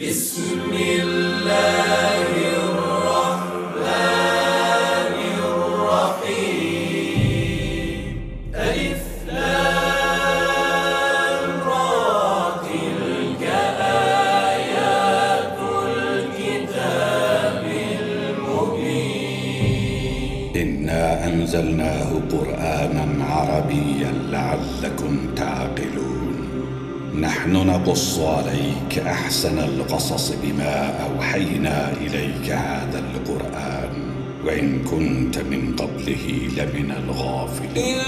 إنا أنزلناه قرآنا عربيا لعلكم تعقلون نحن نقص عليك أحسن القصص بما أوحينا إليك هذا القرآن وإن كنت من قبله لمن الغافلين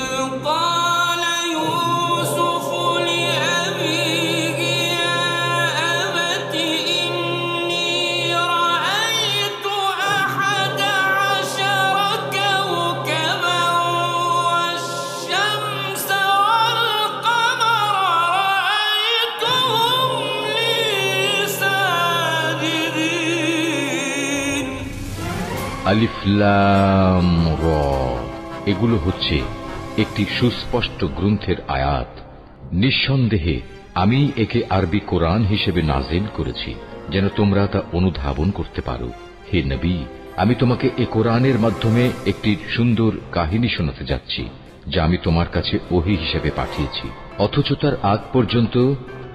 আলিফ লাম র, এগুলো হচ্ছে একটি সুস্পষ্ট গ্রন্থের আয়াত। নিঃসন্দেহে আমি একে আরবি কোরআন হিসেবে নাজিল করেছি যেন তোমরা তা অনুধাবন করতে পারো। হে নবী, আমি তোমাকে এ কোরআনের মাধ্যমে একটি সুন্দর কাহিনী শোনাতে যাচ্ছি যা আমি তোমার কাছে ওহী হিসেবে পাঠিয়েছি, অথচ তার আগ পর্যন্ত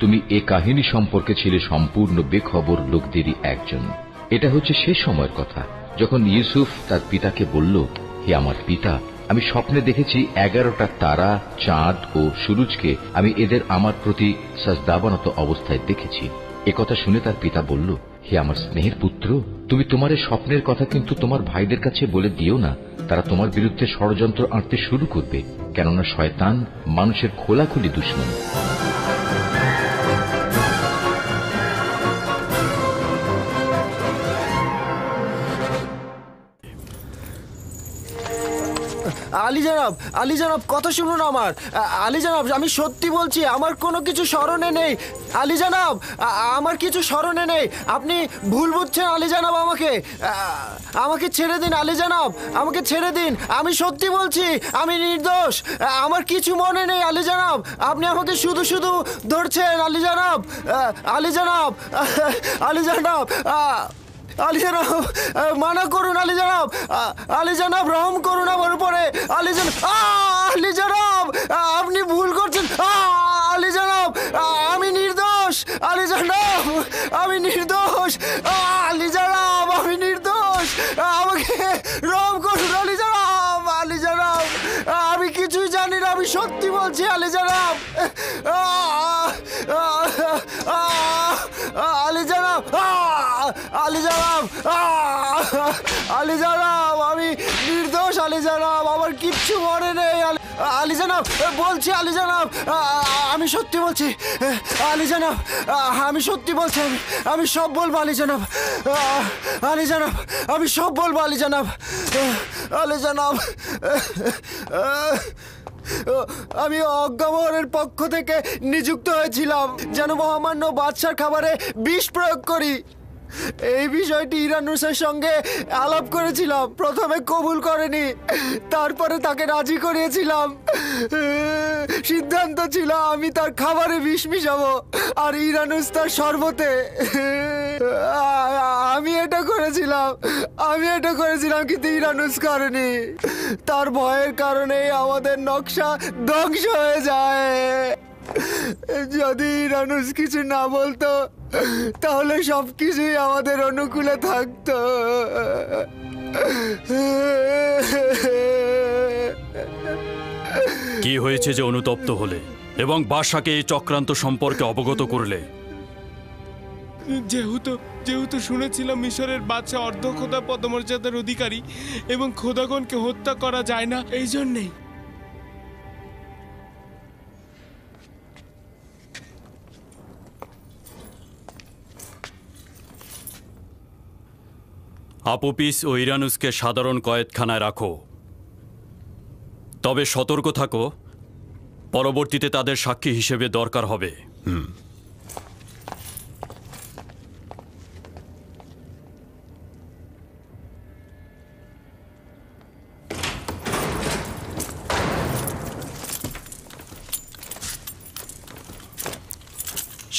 তুমি এ কাহিনী সম্পর্কে ছিলে সম্পূর্ণ বেখবর লোকদেরই একজন। এটা হচ্ছে সে সময়ের কথা যখন ইউসুফ তার পিতাকে বলল, হে আমার পিতা, আমি স্বপ্নে দেখেছি 11টা তারা, চাঁদ ও সূরজকে আমি এদের আমার প্রতি সাজদাবনত অবস্থায় দেখেছি। একথা শুনে তার পিতা বলল, হে আমার স্নেহের পুত্র, তুমি তোমার এই স্বপ্নের কথা কিন্তু তোমার ভাইদের কাছে বলে দিও না, তারা তোমার বিরুদ্ধে ষড়যন্ত্র আঁটতে শুরু করবে, কেননা শয়তান মানুষের খোলাখুলি দুশমন। আলী জনাব কথা শুনুন আমার। আলী জনাব, আমি সত্যি বলছি, আমার কোনো কিছু স্মরণে নেই। আলী জনাব, আমার কিছু স্মরণে নেই, আপনি ভুল বুঝছেন। আলী জনাব, আমাকে ছেড়ে দিন। আলী জনাব, আমাকে ছেড়ে দিন, আমি সত্যি বলছি, আমি নির্দোষ, আমার কিছু মনে নেই। আলী জনাব, আপনি আমাকে শুধু শুধু ধরছেন। আলী জনাব, আলী জনাব, আলী জনাব, আলী জনাব, মানা করুন। আলী জনাব, আলী জনাব, রহম করুন আমার উপরে। আলী জনাব, আলী জনাব, আপনি ভুল করছেন। আলী জনাব, আমি নির্দোষ। আলী জনাব, আমি নির্দোষ। আলী জনাব, আমি নির্দোষ, আমাকে রহম করুন। আলী জনাব, আলী জনাব, আমি কিছুই জানি না, আমি সত্যি বলছি। আলী জনাব, আলী জনাব, আলী জনাব, আলী জনাব, আমি নির্দোষ। আলী জনাব, আমার কিচ্ছু মনে নেই। আলী জনাব, বলছি আলী জনাব, আমি সত্যি বলছি। আলী জনাব, আমি সত্যি বলছি, আমি সব বলবো। আলী জনাব, আলী জনাব, আমি সব বলবো। আলী জনাব, আলী জনাব, আমি অজ্ঞামোহরের পক্ষ থেকে নিযুক্ত হয়েছিলাম যেন মহামান্য বাদশার খাবারে বিষ প্রয়োগ করি। এই বিষয়টি ইরানুসের সঙ্গে আলাপ করেছিলাম, প্রথমে কবুল করেনি, তারপরে তাকে রাজি করিয়েছিলাম। সিদ্ধান্ত ছিল আমি তার খাবারে বিষ মিশাবো আর ইরানুস তার শরবতে। আমি এটা করেছিলাম, কিন্তু ইরানুস করেনি। তার ভয়ের কারণে আমাদের নকশা ধ্বংস হয়ে যায়। যদি ইরানুস কিছু না বলতো তাহলে সবকিছুই আমাদের অনুকূলে থাকতো। কি হয়েছে যে অনুতপ্ত হলে এবং বাদশাকে এই চক্রান্ত সম্পর্কে অবগত করলে? যেহেতু শুনেছিলাম মিশরের বাদশা অর্ধখোদা পদমর্যাদার অধিকারী এবং খোদাগণকে হত্যা করা যায় না, এই জন্যেই। আপোপিস ও ইরানুসকে সাধারণ কয়েদখানায় রাখো, তবে সতর্ক থাকো, পরবর্তীতে তাদের সাক্ষী হিসেবে দরকার হবে।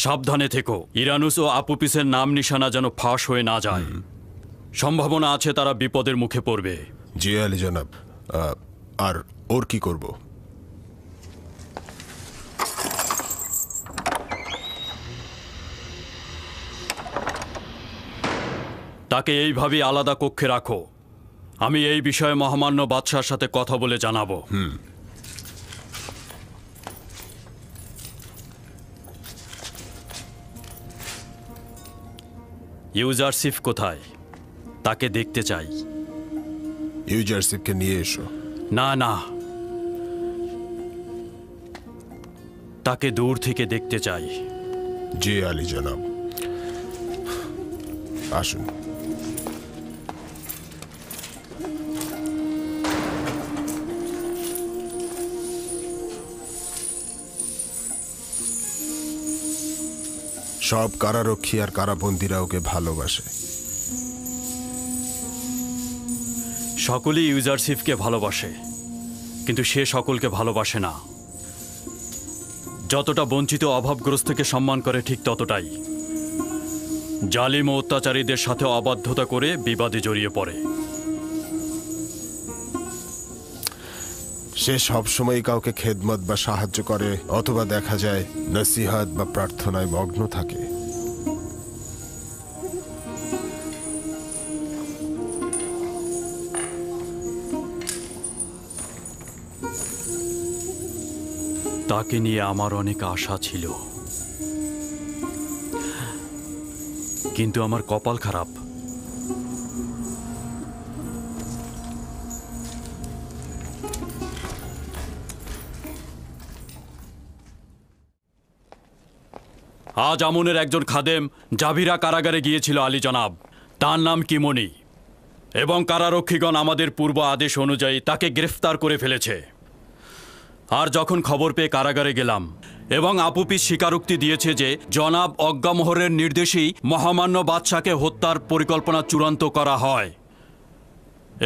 সাবধানে থেকো, ইরানুস ও আপুপিসের নাম নিশানা যেন ফাঁস হয়ে না যায়। সম্ভাবনা আছে তারা বিপদের মুখে পড়বে। জি আলী জনাব। আর ওর কি করব? তাকে এইভাবেই আলাদা কক্ষে রাখো। আমি এই বিষয়ে মহামান্য বাদশার সাথে কথা বলে জানাবো। ইউজারসিফ কোথায়? তাকে দেখতে চাই। ইউজারসিফকে নিয়ে এসো। না না, তাকে দূর থেকে দেখতে চাই। জি আলী জনাব, আসুন। সব কারারক্ষী আর কারাবন্দীরা ওকে ভালোবাসে। সকলেই ইউজারসিফকে ভালোবাসে, কিন্তু সে সকলকে ভালোবাসে না। যতটা বঞ্চিত অভাবগ্রস্তকে সম্মান করে ঠিক ততটাই জালিম ও অত্যাচারীদের সাথে অবাধ্যতা করে বিবাদে জড়িয়ে পড়ে। সে সবসময় কাউকে খেদমত বা সাহায্য করে, অথবা দেখা যায় নসিহত বা প্রার্থনায় মগ্ন থাকে। তাকে নিয়ে আমার অনেক আশা ছিল, কিন্তু আমার কপাল খারাপ। আজ আমনের একজন খাদেম জাভিরা কারাগারে গিয়েছিল আলী জনাব। তার নাম কিমনি, এবং কারারক্ষীগণ আমাদের পূর্ব আদেশ অনুযায়ী তাকে গ্রেফতার করে ফেলেছে। আর যখন খবর পেয়ে কারাগারে গেলাম, এবং আপুপিস স্বীকারোক্তি দিয়েছে যে জনাব অজ্ঞামোহরের নির্দেশেই মহামান্য বাদশাকে হত্যার পরিকল্পনা চূড়ান্ত করা হয়,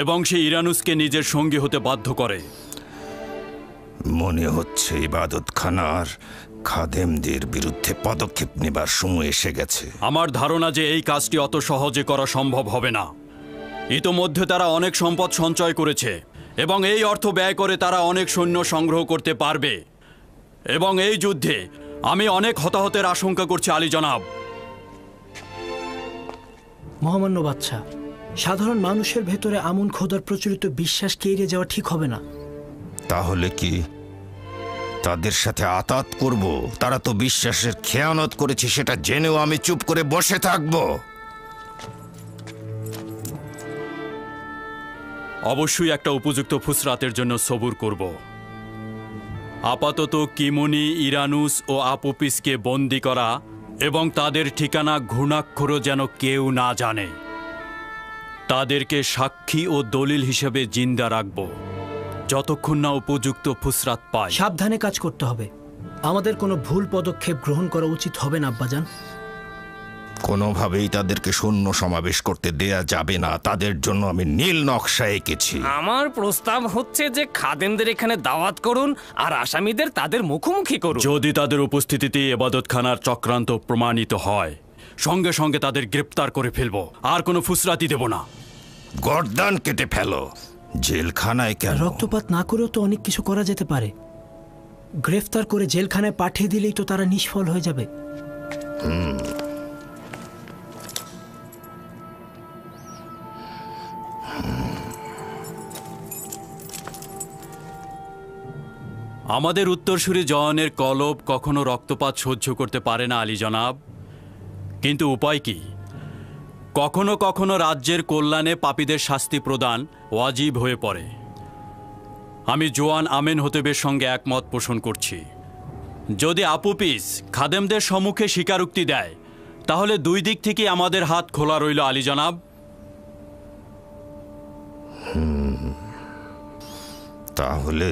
এবং সে ইরানুসকে নিজের সঙ্গী হতে বাধ্য করে। মনে হচ্ছে ইবাদতখানার খাদেমদের বিরুদ্ধে পদক্ষেপ নেবার সময় এসে গেছে। আমার ধারণা যে এই কাজটি অত সহজে করা সম্ভব হবে না। ইতোমধ্যে তারা অনেক সম্পদ সঞ্চয় করেছে, এবং এই অর্থ ব্যয় করে তারা অনেক সৈন্য সংগ্রহ করতে পারবে, এবং এই যুদ্ধে আমি অনেক হতাহতের আশঙ্কা করছি আলী জনাব। মহামান্য বাদশা, সাধারণ মানুষের ভেতরে আমন খোদার প্রচলিত বিশ্বাসকে এড়িয়ে যাওয়া ঠিক হবে না। তাহলে কি তাদের সাথে আতাত করব? তারা তো বিশ্বাসের খেয়ানত করেছে, সেটা জেনেও আমি চুপ করে বসে থাকব? অবশ্যই একটা উপযুক্ত ফুসরাতের জন্য সবুর করব। আপাতত কিমনি, ইরানুস ও আপুপিসকে বন্দি করা এবং তাদের ঠিকানা ঘুণাক্ষরও যেন কেউ না জানে। তাদেরকে সাক্ষী ও দলিল হিসেবে জিন্দা রাখব যতক্ষণ না উপযুক্ত ফুসরাত পায়। সাবধানে কাজ করতে হবে। আমাদের কোনো ভুল পদক্ষেপ গ্রহণ করা উচিত হবে না আব্বাজান। কোনোভাবেই তাদেরকে সৈন্য সমাবেশ করতে দেয়া যাবে না। তাদের জন্য আমি নীল নকশা এঁকেছি। আমার প্রস্তাব হচ্ছে যে খাদেমদের এখানে দাওয়াত করুন আর আসামিদের তাদের মুখোমুখি করুন। যদি তাদের উপস্থিতিতে ইবাদতখানার চক্রান্ত প্রমাণিত হয়, সঙ্গে সঙ্গে তাদের গ্রেপ্তার করে ফেলবো, আর কোনো ফুসরাতি দেব না। গর্দান কেটে ফেলো। জেলখানায় কেন? রক্তপাত না করেও তো অনেক কিছু করা যেতে পারে। গ্রেফতার করে জেলখানায় পাঠিয়ে দিলেই তো তারা নিষ্ফল হয়ে যাবে। আমাদের উত্তরসূরি জওয়ানের কলব কখনো রক্তপাত সহ্য করতে পারে না আলী জনাব, কিন্তু উপায় কি? কখনো কখনো রাজ্যের কল্যাণে পাপীদের শাস্তি প্রদান ওয়াজিব হয়ে পড়ে। আমি জোয়ান আমেন হতেবের সঙ্গে একমত পোষণ করছি। যদি আপুপিস খাদেমদের সম্মুখে স্বীকারোক্তি দেয়, তাহলে দুই দিক থেকে আমাদের হাত খোলা রইল আলী জনাব। তাহলে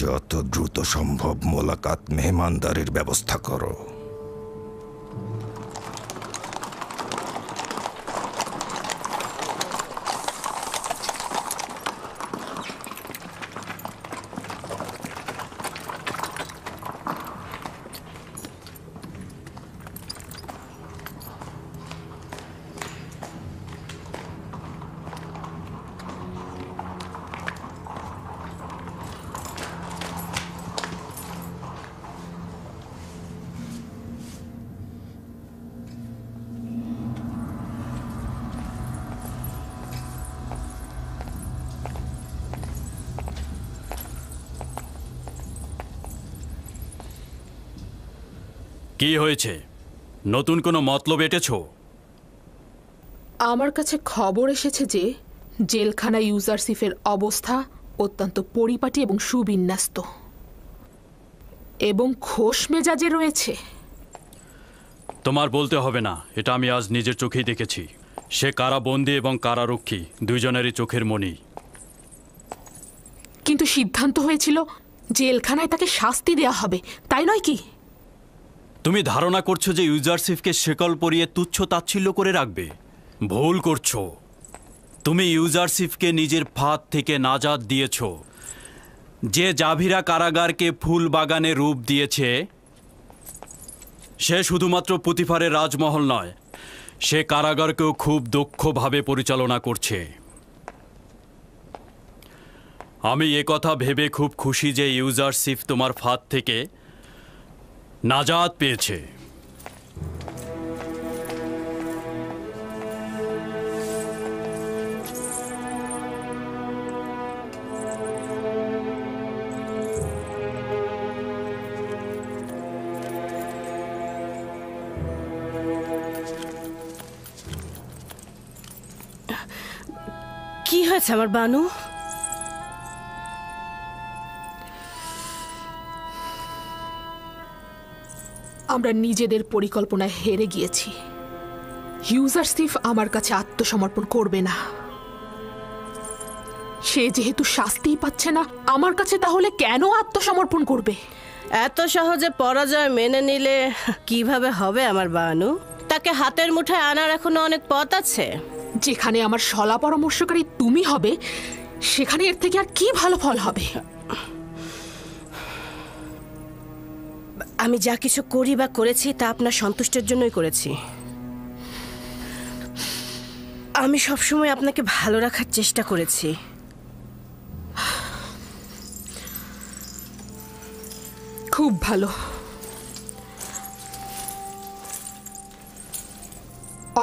যত দ্রুত সম্ভব মোলাকাত মেহমানদারির ব্যবস্থা করো। কি হয়েছে? নতুন কোনো মতলব এঁটেছো? আমার কাছে খবর এসেছে যে জেলখানা ইউজারসিফের অবস্থা অত্যন্ত পরিপাটি এবং সুবিন্যস্ত এবং খোশ মেজাজে রয়েছে। তোমার বলতে হবে না, এটা আমি আজ নিজের চোখেই দেখেছি। সে কারাবন্দী এবং কারারক্ষী দুইজনেরই চোখের মণি। কিন্তু সিদ্ধান্ত হয়েছিল জেলখানায় তাকে শাস্তি দেয়া হবে, তাই নয় কি? তুমি ধারণা করছো যে ইউজারসিফকে শেকল পরিয়ে তুচ্ছ তাচ্ছিল্য করে রাখবে? ভুল করছো। তুমি ইউজারসিফকে নিজের ফাঁদ থেকে নাজাত দিয়েছ। যে জাভিরা কারাগারকে ফুল বাগানে রূপ দিয়েছে সে শুধুমাত্র পুতিফারের রাজমহল নয়, সে কারাগারকেও খুব দক্ষভাবে পরিচালনা করছে। আমি একথা ভেবে খুব খুশি যে ইউজারসিফ তোমার ফাঁদ থেকে নাজাত পেয়েছে। কি হয়েছে আমার বানু? আমরা নিজেদের পরিকল্পনায় হেরে গিয়েছি। ইউজারসিফ আমার কাছে আত্মসমর্পণ করবে না। সে যেহেতু শাস্তিই পাচ্ছে না আমার কাছে, তাহলে কেন আত্মসমর্পণ করবে? এত সহজে পরাজয় মেনে নিলে কিভাবে হবে আমার বানু? তাকে হাতের মুঠায় আনার এখনো অনেক পথ আছে। যেখানে আমার সলা পরামর্শকারী তুমি হবে, সেখানে এর থেকে আর কি ভালো ফল হবে? আমি যা কিছু করি বা করেছি তা আপনার সন্তুষ্টের জন্যই করেছি। আমি সবসময় আপনাকে ভালো রাখার চেষ্টা করেছি। খুব ভালো।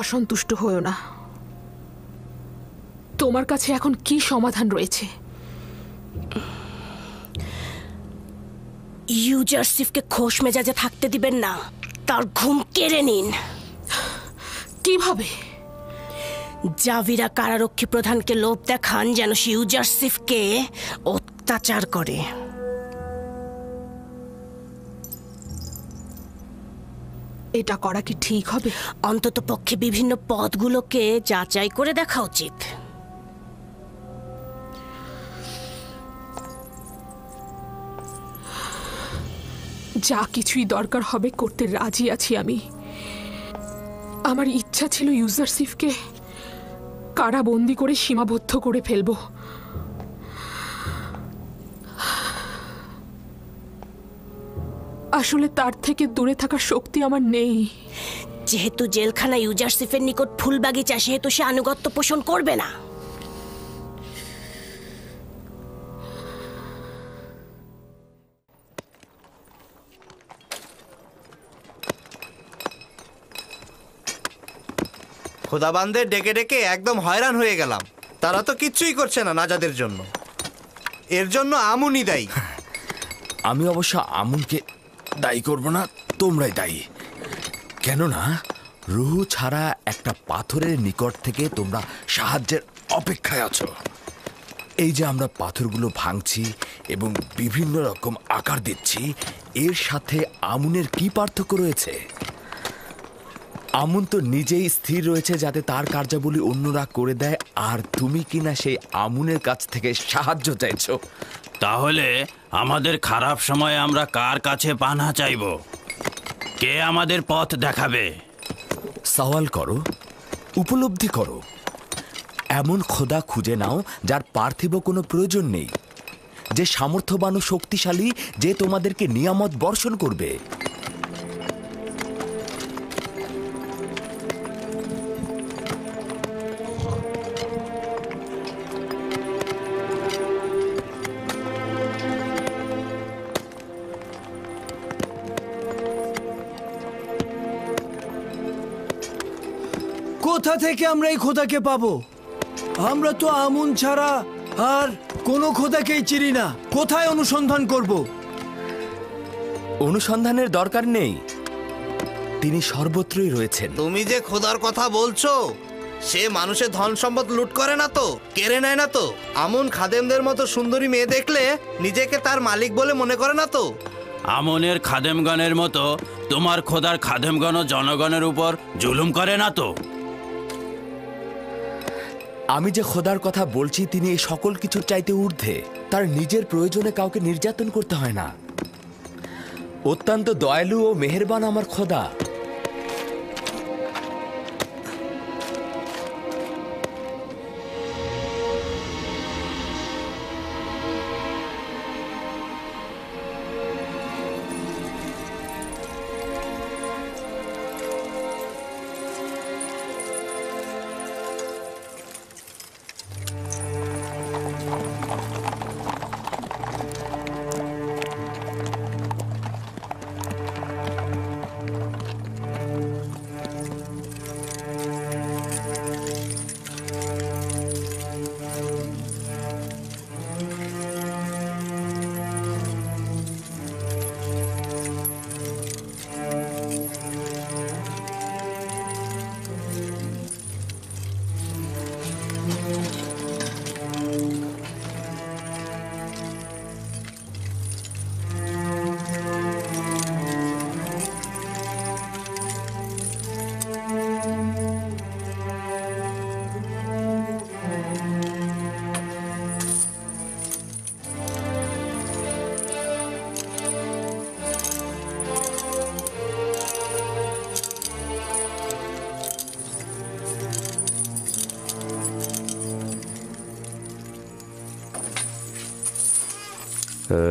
অসন্তুষ্ট হয়েও না। তোমার কাছে এখন কি সমাধান রয়েছে? ইউজারসিফকে খোশ মেজাজে থাকতে দিবেন না, তার ঘুম কেড়ে নিন। কিভাবে? জাভিরা কারারক্ষী প্রধানকে লোভ দেখান যেন সে ইউজারসিফকে অত্যাচার করে। এটা করা কি ঠিক হবে? অন্তত পক্ষে বিভিন্ন পদগুলোকে যাচাই করে দেখা উচিত। যা কিছুই দরকার হবে করতে রাজি আছি আমি। আমার ইচ্ছা ছিল ইউজারসিফকে কারাবন্দি করে সীমাবদ্ধ করে ফেলবো। আসলে তার থেকে দূরে থাকার শক্তি আমার নেই। যেহেতু জেলখানা ইউজারসিফের নিকট ফুল বাগিচা, সেহেতু সে আনুগত্য পোষণ করবে না। খোদাবানদের ডেকে ডেকে একদম হয়রান হয়ে গেলাম। তারা তো কিচ্ছুই করছে না নাজাদের জন্য। এর জন্য আমুনই দায়ী। আমি অবশ্য আমুনকে দায়ী করব না, তোমরাই দায়ী। কেননা রুহু ছাড়া একটা পাথরের নিকট থেকে তোমরা সাহায্যের অপেক্ষায় আছো। এই যে আমরা পাথরগুলো ভাঙছি এবং বিভিন্ন রকম আকার দিচ্ছি, এর সাথে আমুনের কি পার্থক্য রয়েছে? আমুন তো নিজেই স্থির রয়েছে যাতে তার কার্যাবলী অন্যরা করে দেয়, আর তুমি কিনা সেই আমুনের কাছ থেকে সাহায্য চাইছো। তাহলে আমাদের খারাপ সময়ে আমরা কার কাছে পানা চাইব? কে আমাদের পথ দেখাবে? সওয়াল করো, উপলব্ধি করো। এমন খোদা খুঁজে নাও যার পার্থিব কোনো প্রয়োজন নেই, যে সামর্থ্যবান ও শক্তিশালী, যে তোমাদেরকে নিয়ামত বর্ষণ করবে। কোথা থেকে আমরা এই খোদাকে পাবো? আমরা তো আমুন ছাড়া আর কোনো খোদাকেই চিনি না। কোথায় অনুসন্ধান করব? অনুসন্ধানের দরকার নেই। তিনি সর্বত্রই রয়েছেন। তুমি যে খোদার কথা বলছো, সে মানুষের ধন সম্পদ লুট করে না তো, কেড়ে নেয় না তো? আমন খাদেমদের মতো সুন্দরী মেয়ে দেখলে নিজেকে তার মালিক বলে মনে করে না তো? আমনের খাদেমগণের মতো তোমার খোদার খাদেমগণ জনগণের উপর জুলুম করে না তো? আমি যে খোদার কথা বলছি তিনি এই সকল কিছুর চাইতে ঊর্ধ্বে। তার নিজের প্রয়োজনে কাউকে নির্যাতন করতে হয় না। অত্যন্ত দয়ালু ও মেহেরবান আমার খোদা।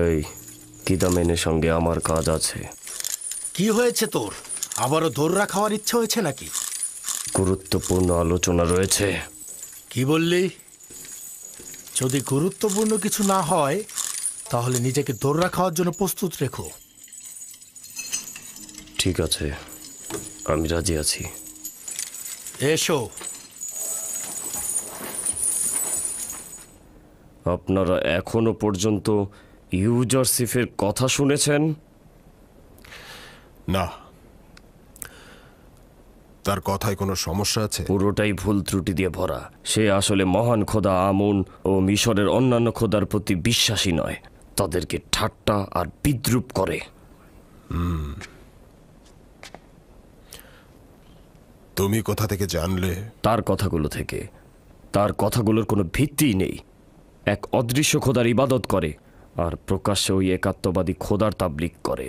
এই কিদামেনের সঙ্গে আমার কাজ আছে। কি হয়েছে তোর? আবারও দৌড়া খাওয়ার ইচ্ছা হয়েছে নাকি? গুরুত্বপূর্ণ আলোচনা রয়েছে। কি বললি? যদি গুরুত্বপূর্ণ কিছু না হয় তাহলে নিজেকে দৌড়া খাওয়ার জন্য প্রস্তুত রেখো। ঠিক আছে, আমি রাজি আছি। এসো। আপনারা এখনো পর্যন্ত ইউজারসিফের কথা শুনেছেন? না। তার কথায় কোনো সমস্যা আছে? পুরোটাই ভুল ত্রুটি দিয়ে ভরা। সে আসলে মহান খোদা আমুন ও মিশরের অন্যান্য খোদার প্রতি বিশ্বাসী নয়, তাদেরকে ঠাট্টা আর বিদ্রূপ করে। তুমি কোথা থেকে জানলে? তার কথাগুলো থেকে। তার কথাগুলোর কোনো ভিত্তিই নেই। এক অদৃশ্য খোদার ইবাদত করে আর প্রকাশ্যে ওই একাত্মবাদী খোদার তাবলিগ করে।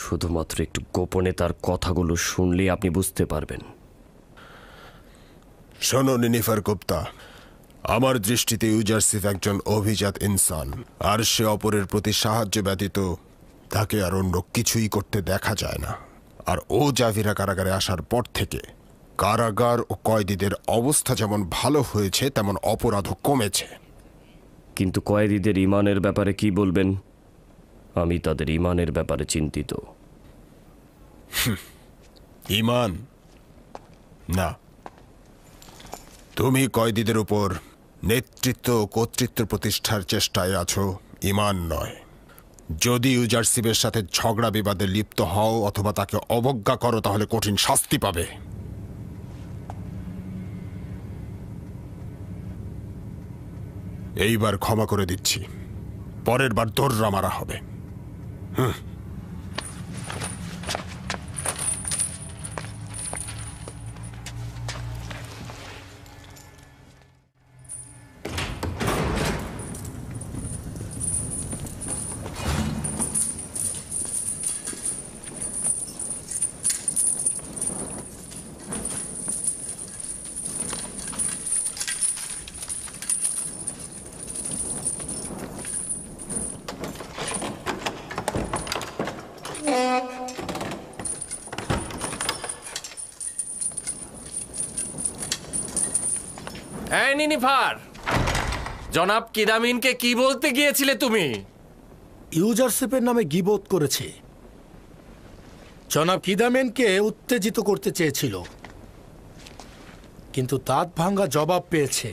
শুধুমাত্র একটু গোপনে তার কথাগুলো শুনলেই আপনি বুঝতে পারবেন। শোনো নিনিফার গুপ্তা, আমার দৃষ্টিতে ইউজারসিফ একজন অভিজাত ইনসান, আর সে অপরের প্রতি সাহায্য ব্যতীত তাকে আর অন্য কিছুই করতে দেখা যায় না। আর ও জাভিরা কারাগারে আসার পর থেকে কারাগার ও কয়েদিদের অবস্থা যেমন ভালো হয়েছে তেমন অপরাধও কমেছে। কিন্তু কয়েদিদের ইমানের ব্যাপারে কি বলবেন? আমি তাদের ইমানের ব্যাপারে চিন্তিত। ইমান না, তুমি কয়েদিদের উপর নেতৃত্ব ও কর্তৃত্ব প্রতিষ্ঠার চেষ্টায় আছো, ইমান নয়। যদি ইউজারসিফের সাথে ঝগড়া বিবাদে লিপ্ত হও অথবা তাকে অবজ্ঞা করো তাহলে কঠিন শাস্তি পাবে। এইবার ক্ষমা করে দিচ্ছি, পরের বার দৌড়া মারা হবে। এই নিনিফার, জনাব কিদামিনকে কি বলতে গিয়েছিলে তুমি? ইউজারসিফের নামে গীবত করেছে। জনাব কিদামেনকে উত্তেজিত করতে চেয়েছিল, কিন্তু দাঁত ভাঙ্গা জবাব পেয়েছে।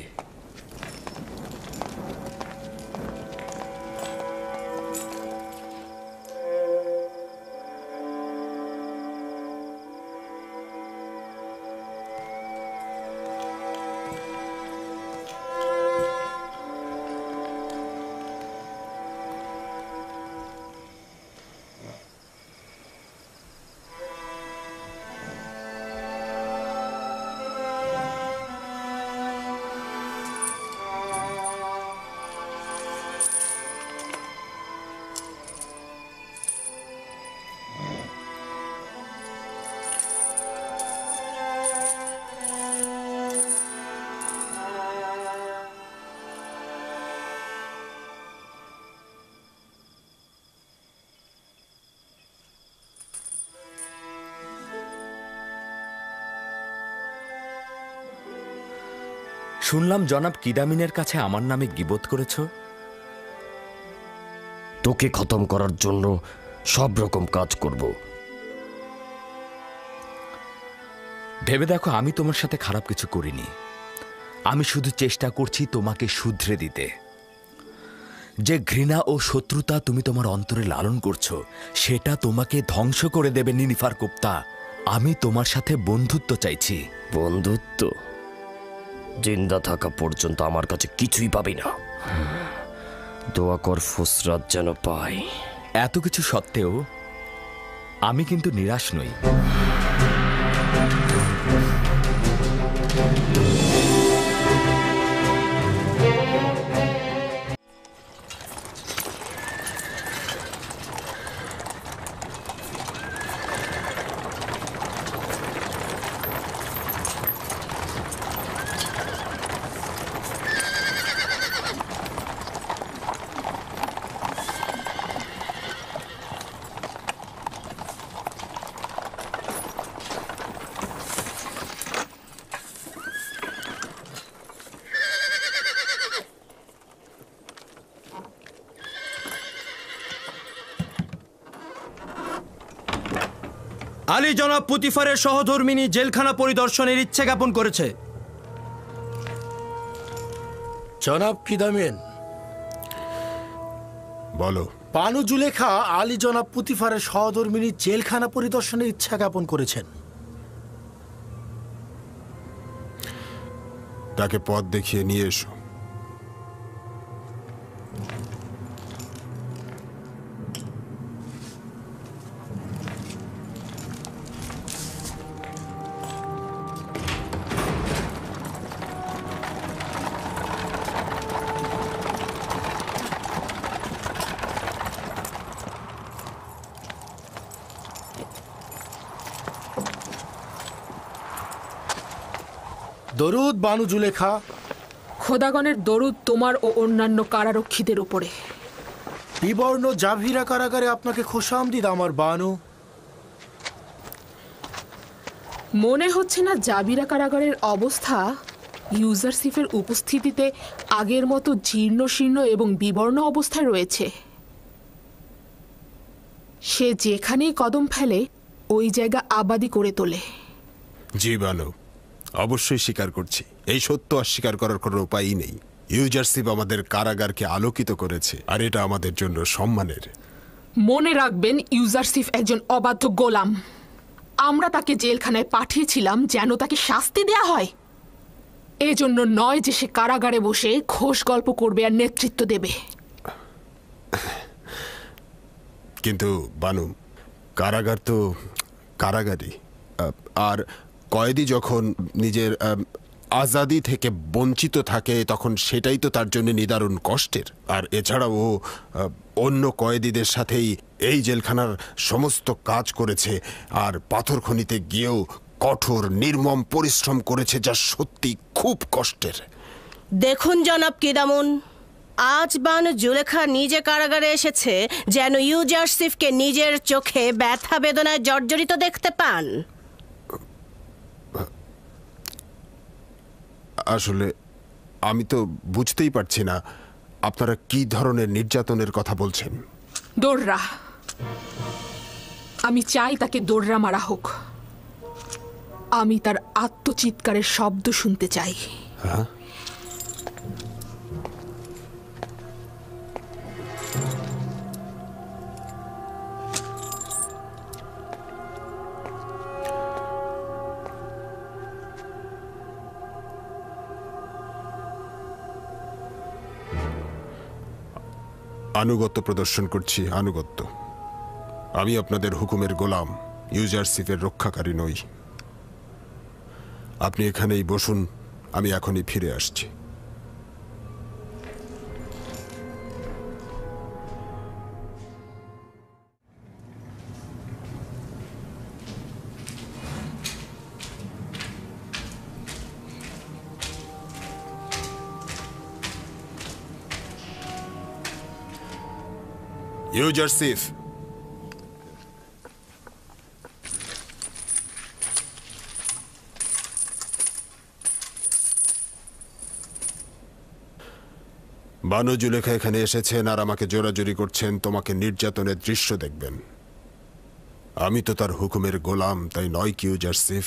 শুনলাম জনাব কিদামিনের কাছে আমার নামে গীবত করেছ। তোকে খতম করার জন্য সব রকম কাজ করব। ভেবে দেখো, আমি তোমার সাথে খারাপ কিছু করিনি। আমি শুধু চেষ্টা করছি তোমাকে শুধরে দিতে। যে ঘৃণা ও শত্রুতা তুমি তোমার অন্তরে লালন করছো, সেটা তোমাকে ধ্বংস করে দেবে নিনিফার গুপ্তা। আমি তোমার সাথে বন্ধুত্ব চাইছি। বন্ধুত্ব? জিন্দা থাকা পর্যন্ত আমার কাছে কিছুই পাবি না। দোয়া কর ফুসরাত যেন পাই। এত কিছু সত্ত্বেও আমি কিন্তু নিরাশ নই। আলী জনাব পুতিফারের সহধর্মিনী জেলখানা পরিদর্শনের ইচ্ছে জ্ঞাপন করেছে। জনাব কিদামিন, বলো। বানু জুলেখা আলী জনাব পুতিফারের সহধর্মিনী জেলখানা পরিদর্শনের ইচ্ছা জ্ঞাপন করেছেন। তাকে পথ দেখিয়ে নিয়ে এসো। দরুদ বানু জুলেখা। খোদাগণের দরুদ তোমার ও অন্যান্য কারারক্ষীদের উপরে। বিবর্ণ জাভিরা কারাগারে আপনাকে খোশামদিদ আমার বানু। মনে হচ্ছে না জাবিরা কারাগারের অবস্থা ইউজারসিফের উপস্থিতিতে আগের মতো জীর্ণ শীর্ণ এবং বিবর্ণ অবস্থায় রয়েছে। সে যেখানেই কদম ফেলে ওই জায়গা আবাদি করে তোলে। জি বানু, অবশ্যই স্বীকার করছি। এই সত্য অস্বীকার করার কোনো উপায়ই নেই। ইউজারসিফ আমাদের কারাগারকে আলোকিত করেছে, আর এটা আমাদের জন্য সম্মানের। মনে রাখবেন, ইউজারসিফ একজন অবাধ্য গোলাম। আমরা তাকে জেলখানায় পাঠিয়েছিলাম যেন তাকে শাস্তি দেয়া হয়, এজন্য নয় যে সে কারাগারে বসে ঘোষ গল্প করবে আর নেতৃত্ব দেবে। কিন্তু বানু, কারাগার তো কারাগারই। আর কয়েদি যখন নিজের আজাদি থেকে বঞ্চিত থাকে তখন সেটাই তো তার জন্য নিদারুণ কষ্টের। আর এছাড়াও ও অন্য কয়েদিদের সাথেই এই জেলখানার সমস্ত কাজ করেছে, আর পাথর খনিতে গিয়েও কঠোর নির্মম পরিশ্রম করেছে, যা সত্যি খুব কষ্টের। দেখুন জনাব কিদামুন, আজ বানু জুলেখা নিজে কারাগারে এসেছে যেন ইউজারসিফকে নিজের চোখে ব্যথা বেদনায় জর্জরিত দেখতে পান। আসলে আমি তো বুঝতেই পারছি না আপনারা কি ধরনের নির্যাতনের কথা বলছেন। দোররা, আমি চাই তাকে দোররা মারা হোক। আমি তার আত্মচিৎকারের শব্দ শুনতে চাই। হ্যাঁ, আনুগত্য প্রদর্শন করছি, আনুগত্য। আমি আপনাদের হুকুমের গোলাম, ইউজারসিফের রক্ষাকারী নই। আপনি এখানেই বসুন, আমি এখনই ফিরে আসছি। ইউজারসিফ, বানু জুলেখা এখানে এসেছেন আর আমাকে জোরাজুরি করছেন তোমাকে নির্যাতনের দৃশ্য দেখবেন। আমি তো তার হুকুমের গোলাম, তাই নয় কি ইউজারসিফ?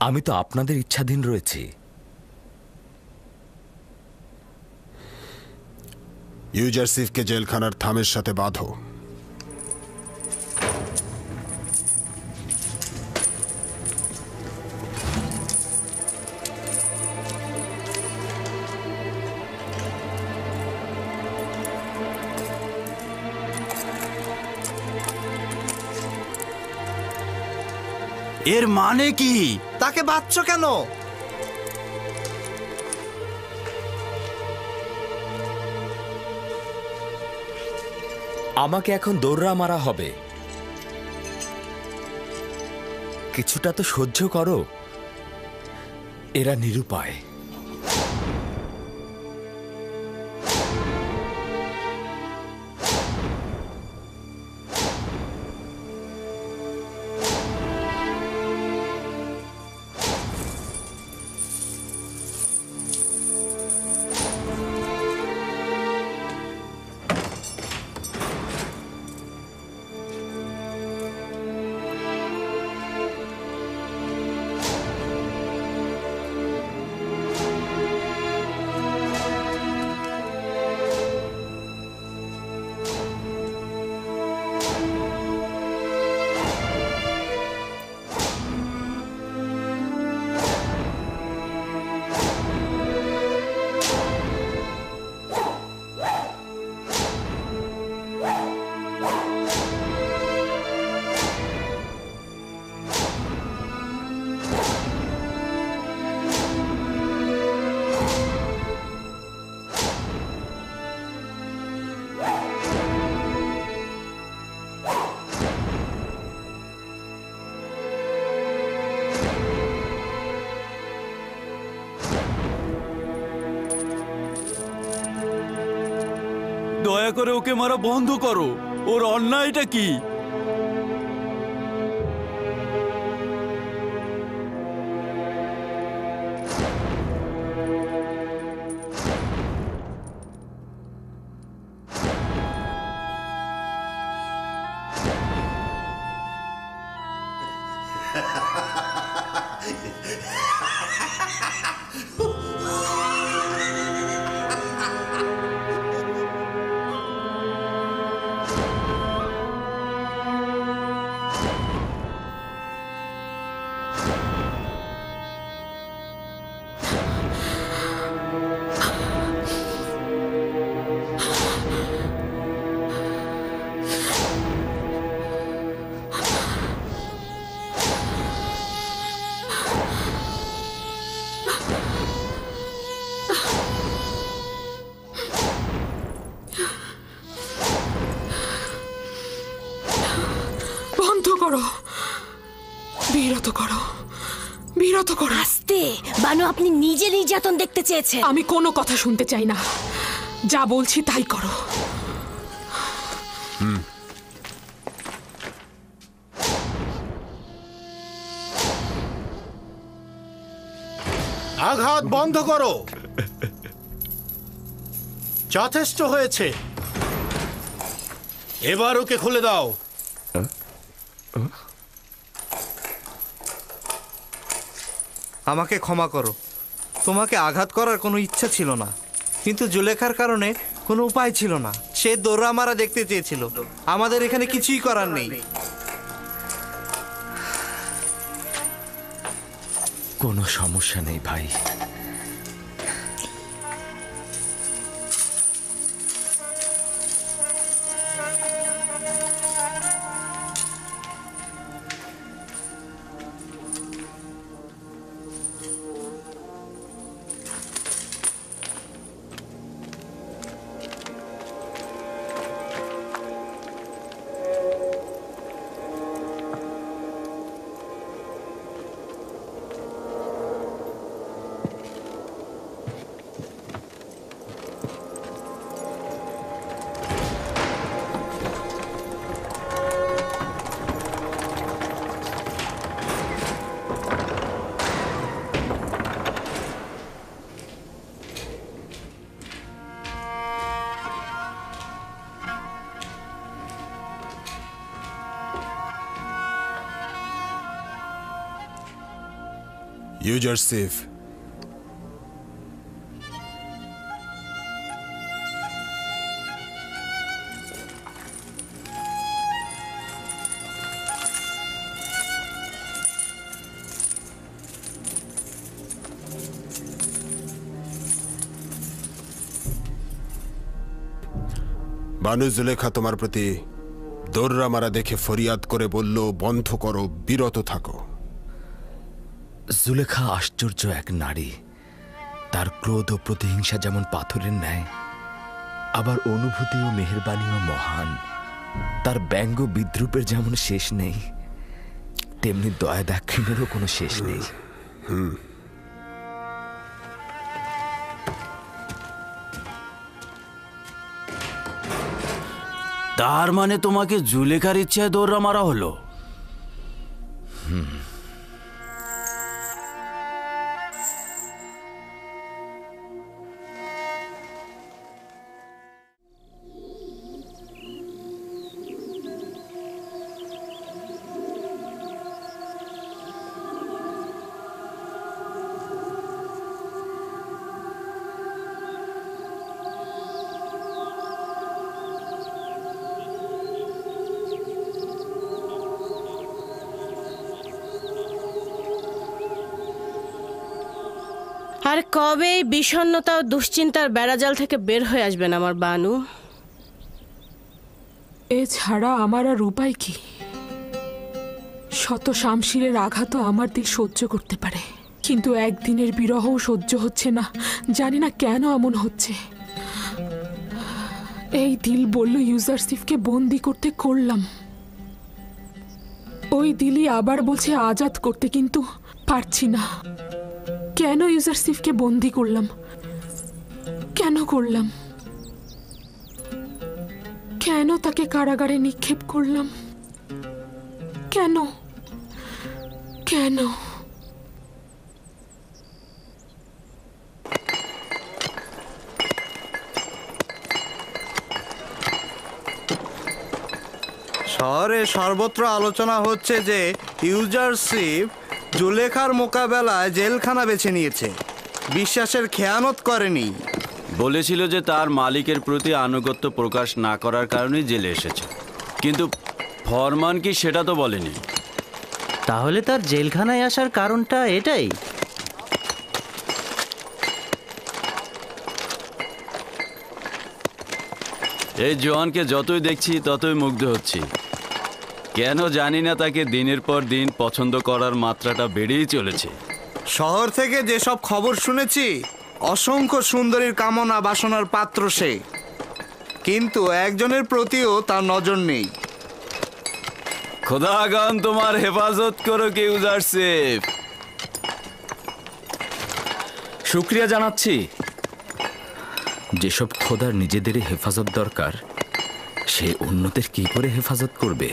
আমি তো আপনাদের ইচ্ছাধীন রয়েছি। ইউজারসিফকে জেলখানার থামের সাথে বাঁধো। এর মানে কি? তাকে বাঁধছো কেন? আমাকে এখন দৌড়া মারা হবে। কিছুটা তো সহ্য করো। এরা নিরুপায়। দয়া করে ওকে মারা বন্ধ করো। ওর অন্যায়টা কি? বিরত করো, বিরত করো। আস্তে বানু, আপনি নিজে নির্যাতন দেখতে চেয়েছেন। আমি কোনো কথা শুনতে চাই না, যা বলছি তাই করো। আঘাত বন্ধ করো। যথেষ্ট হয়েছে, এবার ওকে খুলে দাও। আমাকে ক্ষমা করো, তোমাকে আঘাত করার কোনো ইচ্ছা ছিল না, কিন্তু জুলেখার কারণে কোনো উপায় ছিল না। সে দৌড়া মারা দেখতে চেয়েছিল, আমাদের এখানে কিছুই করার নেই। কোনো সমস্যা নেই ভাই। ইউজারসিফ, বানু জুলেখা তোমার প্রতি দৌড়া মারা দেখে ফরিয়াদ করে বলল, বন্ধ করো, বিরত থাকো। জুলেখা আশ্চর্য এক নারী। তার ক্রোধ ও প্রতিহিংসা যেমন পাথরের ন্যায়, আবার অনুভূতি ও মেহেরবানিও মহান। তার ব্যঙ্গ বিদ্রুপের যেমন শেষ নেই, তেমনি দয়া দাক্ষিণ্যেরও কোনো শেষ নেই। তার মানে তোমাকে জুলেখার ইচ্ছায় দৌড়া মারা হলো? আর কবে এই বিষণ্ণতা ও দুশ্চিন্তার বেড়াজাল থেকে বের হয়ে আসবেন আমার বানু? এছাড়া আমার আর উপায় কি? শত শামশিরের আঘাতও আমার দিল সহ্য করতে পারে, কিন্তু একদিনের বিরহও সহ্য হচ্ছে না। জানি না কেন এমন হচ্ছে। এই দিল বলল ইউজারসিফকে বন্দি করতে, করলাম। ওই দিলই আবার বলছে আজাদ করতে, কিন্তু পারছি না। কেন ইউজারসিফকে বন্দি করলাম? কেন করলাম? কেন তাকে কারাগারে নিক্ষেপ করলাম? কেন? কেন? শহরে সর্বত্র আলোচনা হচ্ছে যে ইউজারসিফ জুলেখার মোকাবেলায় জেলখানা বেছে নিয়েছে, বিশ্বাসের খেয়ানত করেনি। বলেছিল যে তার মালিকের প্রতি আনুগত্য প্রকাশ না করার কারণেই জেলে এসেছে, কিন্তু ফরমান কি সেটা তো বলেনি। তাহলে তার জেলখানায় আসার কারণটা এটাই? এই জোয়ানকে যতই দেখছি ততই মুগ্ধ হচ্ছি। কেন জানি না, তাকে দিনের পর দিন পছন্দ করার মাত্রাটা বেড়েই চলেছে। শহর থেকে যেসব খবর শুনেছি, অসংখ্য সুন্দরীর কামনা বাসনার পাত্র সে, কিন্তু একজনের প্রতিও তার নজর নেই। খোদাগণ তোমার হেফাজত করো কে ইউজারসিফ। শুক্রিয়া জানাচ্ছি। যেসব খোদার নিজেদেরই হেফাজত দরকার, সে অন্যদের কি করে হেফাজত করবে?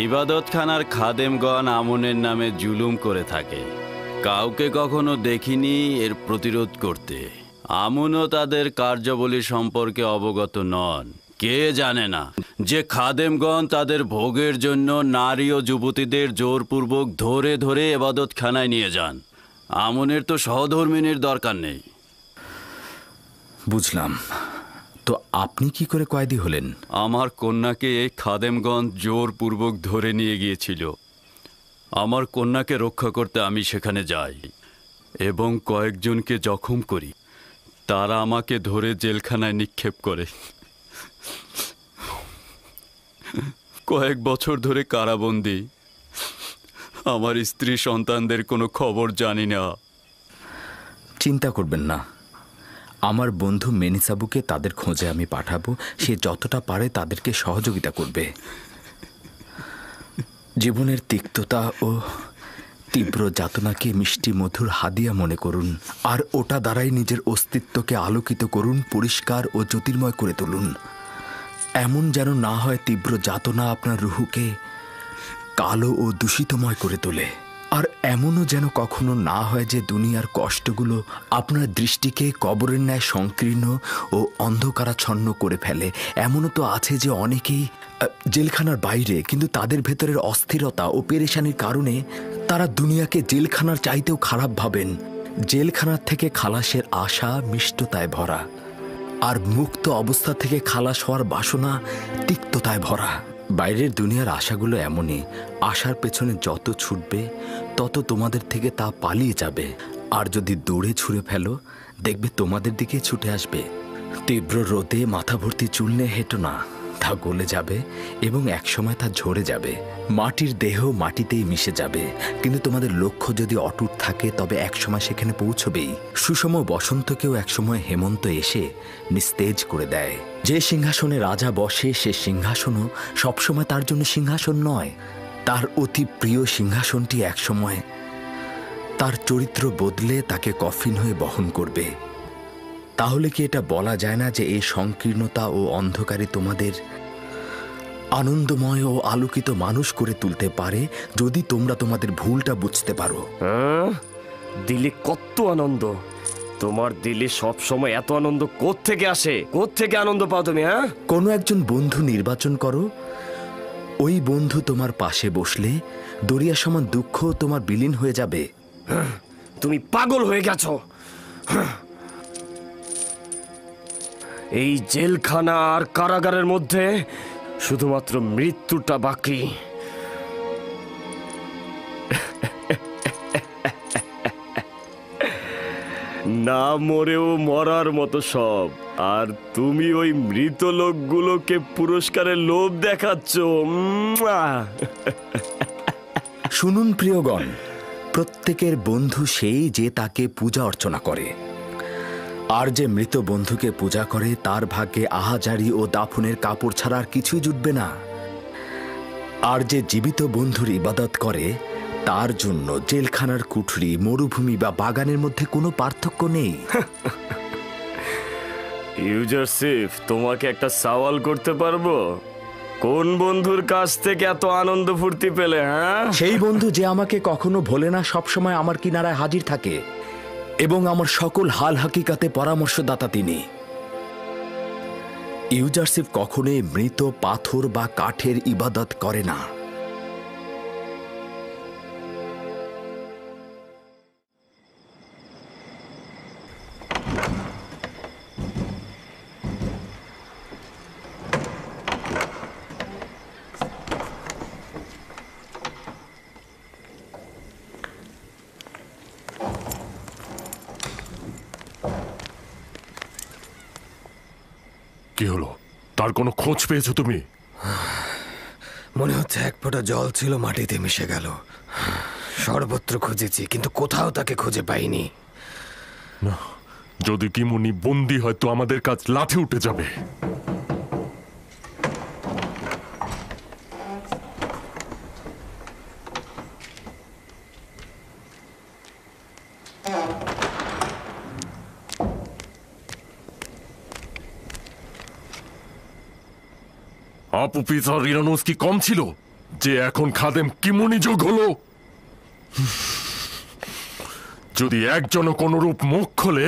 ইবাদতখানার খাদেমগণ আমনের নামে জুলুম করে থাকে। কাউকে কখনো দেখিনি এর প্রতিরোধ করতে। আমনও তাদের কার্যাবলী সম্পর্কে অবগত নন। কে জানে না যে খাদেমগণ তাদের ভোগের জন্য নারী ও যুবতীদের জোরপূর্বক ধরে ধরে ইবাদতখানায় নিয়ে যান। আমনের তো সহধর্মিনীর দরকার নেই। বুঝলাম। তো আপনি কি করে কয়েদি হলেন? আমার কন্যাকে এই খাদেমগণ জোরপূর্বক ধরে নিয়ে গিয়েছিল। আমার কন্যাকে রক্ষা করতে আমি সেখানে যাই এবং কয়েকজনকে জখম করি। তারা আমাকে ধরে জেলখানায় নিক্ষেপ করে। কয়েক বছর ধরে কারাবন্দী। আমার স্ত্রী সন্তানদের কোনো খবর জানি না। চিন্তা করবেন না, আমার বন্ধু মেনিসাবুকে তাদের খোঁজে আমি পাঠাবো। সে যতটা পারে তাদেরকে সহযোগিতা করবে। জীবনের তিক্ততা ও তীব্র যাতনাকে মিষ্টি মধুর হাদিয়া মনে করুন, আর ওটা দ্বারাই নিজের অস্তিত্বকে আলোকিত করুন, পরিষ্কার ও জ্যোতির্ময় করে তুলুন। এমন যেন না হয় তীব্র যাতনা আপনার রুহুকে কালো ও দূষিতময় করে তোলে। আর এমনও যেন কখনো না হয় যে দুনিয়ার কষ্টগুলো আপনার দৃষ্টিকে কবরের ন্যায় সংকীর্ণ ও অন্ধকারাচ্ছন্ন করে ফেলে। এমনও তো আছে যে অনেকেই জেলখানার বাইরে, কিন্তু তাদের ভেতরের অস্থিরতা ও পেরেশানির কারণে তারা দুনিয়াকে জেলখানার চাইতেও খারাপ ভাবেন। জেলখানার থেকে খালাসের আশা মিষ্টতায় ভরা, আর মুক্ত অবস্থা থেকে খালাস হওয়ার বাসনা তিক্ততায় ভরা। বাইরের দুনিয়ার আশাগুলো এমনই, আশার পেছনে যত ছুটবে তত তোমাদের থেকে তা পালিয়ে যাবে। আর যদি দৌড়ে ছুঁড়ে ফেলো, দেখবে তোমাদের দিকে ছুটে আসবে। তীব্র রোদে মাথা ভর্তি চুল নিয়ে হেঁটো না, তা গলে যাবে এবং একসময় তা ঝরে যাবে। মাটির দেহ মাটিতেই মিশে যাবে, কিন্তু তোমাদের লক্ষ্য যদি অটুট থাকে তবে একসময় সেখানে পৌঁছবেই। সুষম বসন্তকেও একসময় হেমন্ত এসে নিস্তেজ করে দেয়। যে সিংহাসনে রাজা বসে সে সিংহাসনও সবসময় তার জন্য সিংহাসন নয়। তার অতি প্রিয় সিংহাসনটি একসময় তার চরিত্র বদলে তাকে কফিন হয়ে বহন করবে। তাহলে কি এটা বলা যায় না যে এই সংকীর্ণতা ও অন্ধকারে তোমাদের আনন্দময় ও আলোকিত মানুষ করে তুলতে পারে, যদি তোমরা তোমাদের ভুলটা বুঝতে পারো? দিলে কত আনন্দ! তোমার দিলে সব সময় এত আনন্দ কোত্থেকে আসে? কোত্থেকে আনন্দ পাও তুমি? কোনো একজন বন্ধু নির্বাচন করো, ওই বন্ধু তোমার পাশে বসলে দরিয়া সমান দুঃখ তোমার বিলীন হয়ে যাবে। তুমি পাগল হয়ে গেছো। এই জেলখানা আর কারাগারের মধ্যে শুধুমাত্র মৃত্যুটা বাকি। না মরেও মরার মতো সব, আর তুমি ওই মৃত লোকগুলোকে পুরস্কারের লোভ দেখাচ্ছ। শুনুন প্রিয়গণ, প্রত্যেকের বন্ধু সেই যে তাকে পূজা অর্চনা করে, আর যে মৃত বন্ধুকে পূজা করে তার ভাগ্যে আহাজারি ও দাফনের কাপড় ছাড়া আর কিছুই জুটবে না। আর যে জীবিত বন্ধুর ইবাদত করে তার জন্য জেলখানার কুঠরি, মরুভূমি বা বাগানের মধ্যে কোনো পার্থক্য নেই। ইউজারসিফ, তোমাকে একটা সওয়াল করতে পারবো? কোন বন্ধুর কাছ থেকে এত আনন্দ ফুর্তি পেলে? সেই বন্ধু যে আমাকে কখনো ভোলে না, সবসময় আমার কিনারায় হাজির থাকে এবং আমার সকল হাল হাকিকাতে পরামর্শদাতা তিনি। ইউজারসিফ কখনোই মৃত পাথর বা কাঠের ইবাদত করে না। কি হলো? তার কোনো খোঁজ পেয়েছো তুমি? মনে হচ্ছে এক ফোঁটা জল ছিল মাটিতে মিশে গেল। সর্বত্র খুঁজেছি, কিন্তু কোথাও তাকে খুঁজে পাইনি। না, যদি কিমুনি বন্দী হয় তো আমাদের কাজ লাঠি উঠে যাবে। আপুপিস আর ইরানুস কি কম ছিল যে এখন খাদেম কিমুনি যোগ হলো? যদি একজনও কোনরূপ মুখ খোলে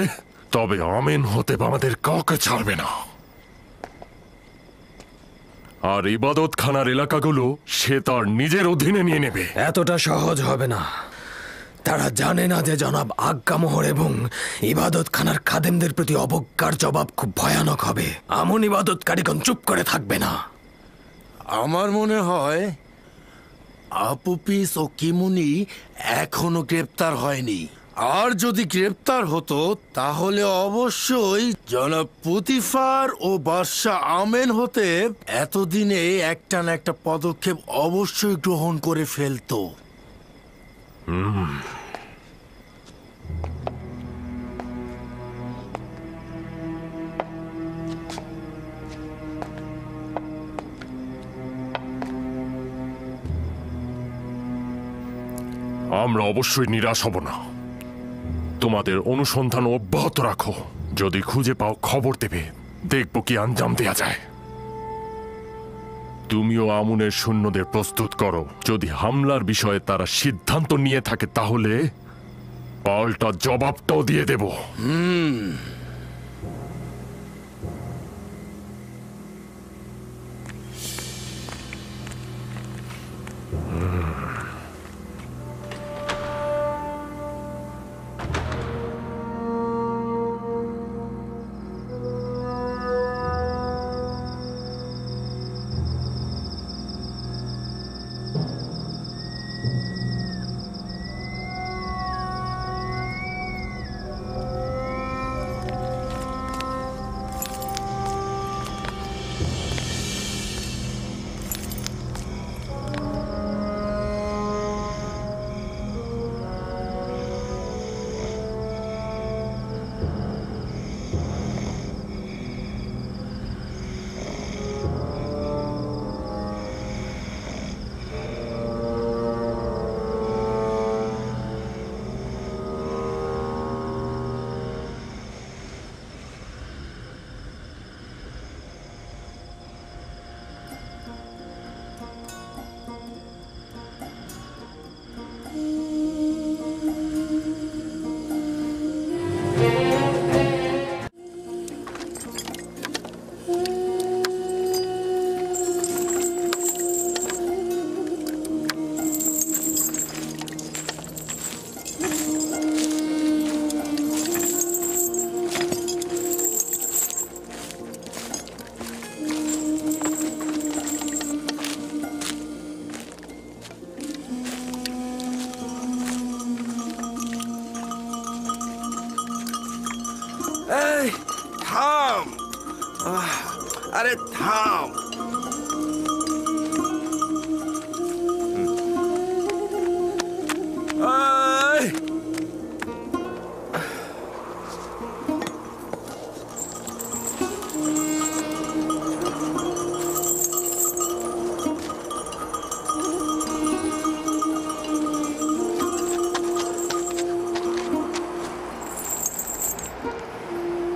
তবে আমিন হতে আমাদের কাউকে ছাড়বে না। আর ইবাদত খানার এলাকাগুলো সে তার নিজের অধীনে নিয়ে নেবে। এতটা সহজ হবে না। তারা জানে না যে জনাব আজ্ঞামোহর এবং ইবাদত খানার খাদেমদের প্রতি অবজ্ঞার জবাব খুব ভয়ানক হবে। আমন ইবাদতকারীগণ চুপ করে থাকবে না। আমার মনে হয় আপুপিস ও কিমুনি এখনো গ্রেপ্তার হয়নি। আর যদি গ্রেপ্তার হতো তাহলে অবশ্যই জনাব পুতিফার ও বাদশাহ আমেন হতে এতদিনে একটা না একটা পদক্ষেপ অবশ্যই গ্রহণ করে ফেলতো। আমরা অবশ্যই নিরাশ হব না। তোমাদের অনুসন্ধান অব্যাহত রাখো। যদি খুঁজে পাও খবর দেবে, দেখব কি আঞ্জাম দেয়া যায়। তুমিও আমুনের সৈন্যদের প্রস্তুত করো। যদি হামলার বিষয়ে তারা সিদ্ধান্ত নিয়ে থাকে তাহলে পাল্টা জবাবটাও দিয়ে দেব। এই থাম, আরে থাম।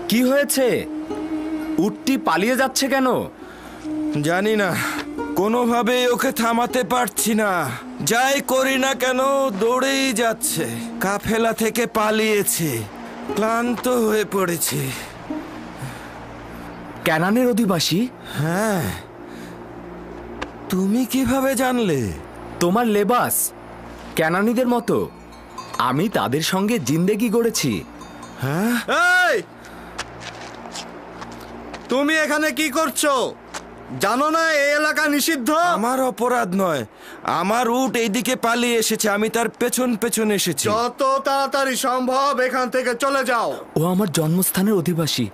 কি হয়েছে? উটটি পালিয়ে যাচ্ছে কেন? জানি না, কোনোভাবেই ওকে থামাতে পারছি না। যাই করি না কেন দৌড়েই যাচ্ছে। কাফেলা থেকে পালিয়েছে, ক্লান্ত হয়ে পড়েছে। ক্যানানের অধিবাসী? হ্যাঁ। তুমি কিভাবে জানলে? তোমার লেবাস ক্যানানীদের মতো। আমি তাদের সঙ্গে জিন্দেগি গড়েছি। হ্যাঁ? এই, তুমি এখানে কি করছো? জানো না এই এলাকা নিষিদ্ধ? আমার অপরাধ নয়, আমার উট এইদিকে পালিয়ে এসেছে, আমি তার পেছন পেছন এসেছি। যত তাড়াতাড়ি সম্ভব এখান থেকে চলে যাও। ও আমার জন্মস্থানের অধিবাসী।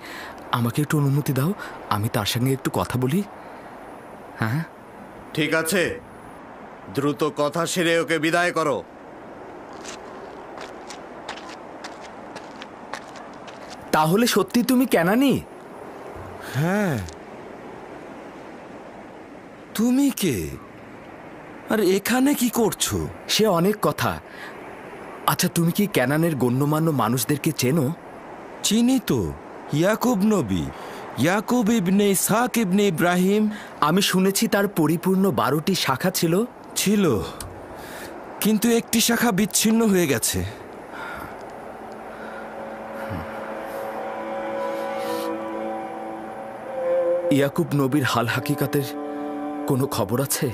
আমাকে একটু অনুমতি দাও, আমি তার সঙ্গে একটু কথা বলি। হ্যাঁ ঠিক আছে, দ্রুত কথা সেরে ওকে বিদায় করো। তাহলে সত্যি তুমি ক্যানানি? হ্যাঁ। তুমি কে? আর এখানে কি করছো? সে অনেক কথা। আচ্ছা, তুমি কি ক্যানানের গণ্যমান্য মানুষদেরকে চেনো? চিনি তো, ইয়াকুব নবী, ইয়াকুব ইবনে ইসহাক ইবনে ইব্রাহিম। আমি শুনেছি তার পরিপূর্ণ 12টি শাখা ছিল। ছিল, কিন্তু একটি শাখা বিচ্ছিন্ন হয়ে গেছে। ইয়াকুব নবীর হাল হাকিকাতের কোনো খবর আছে?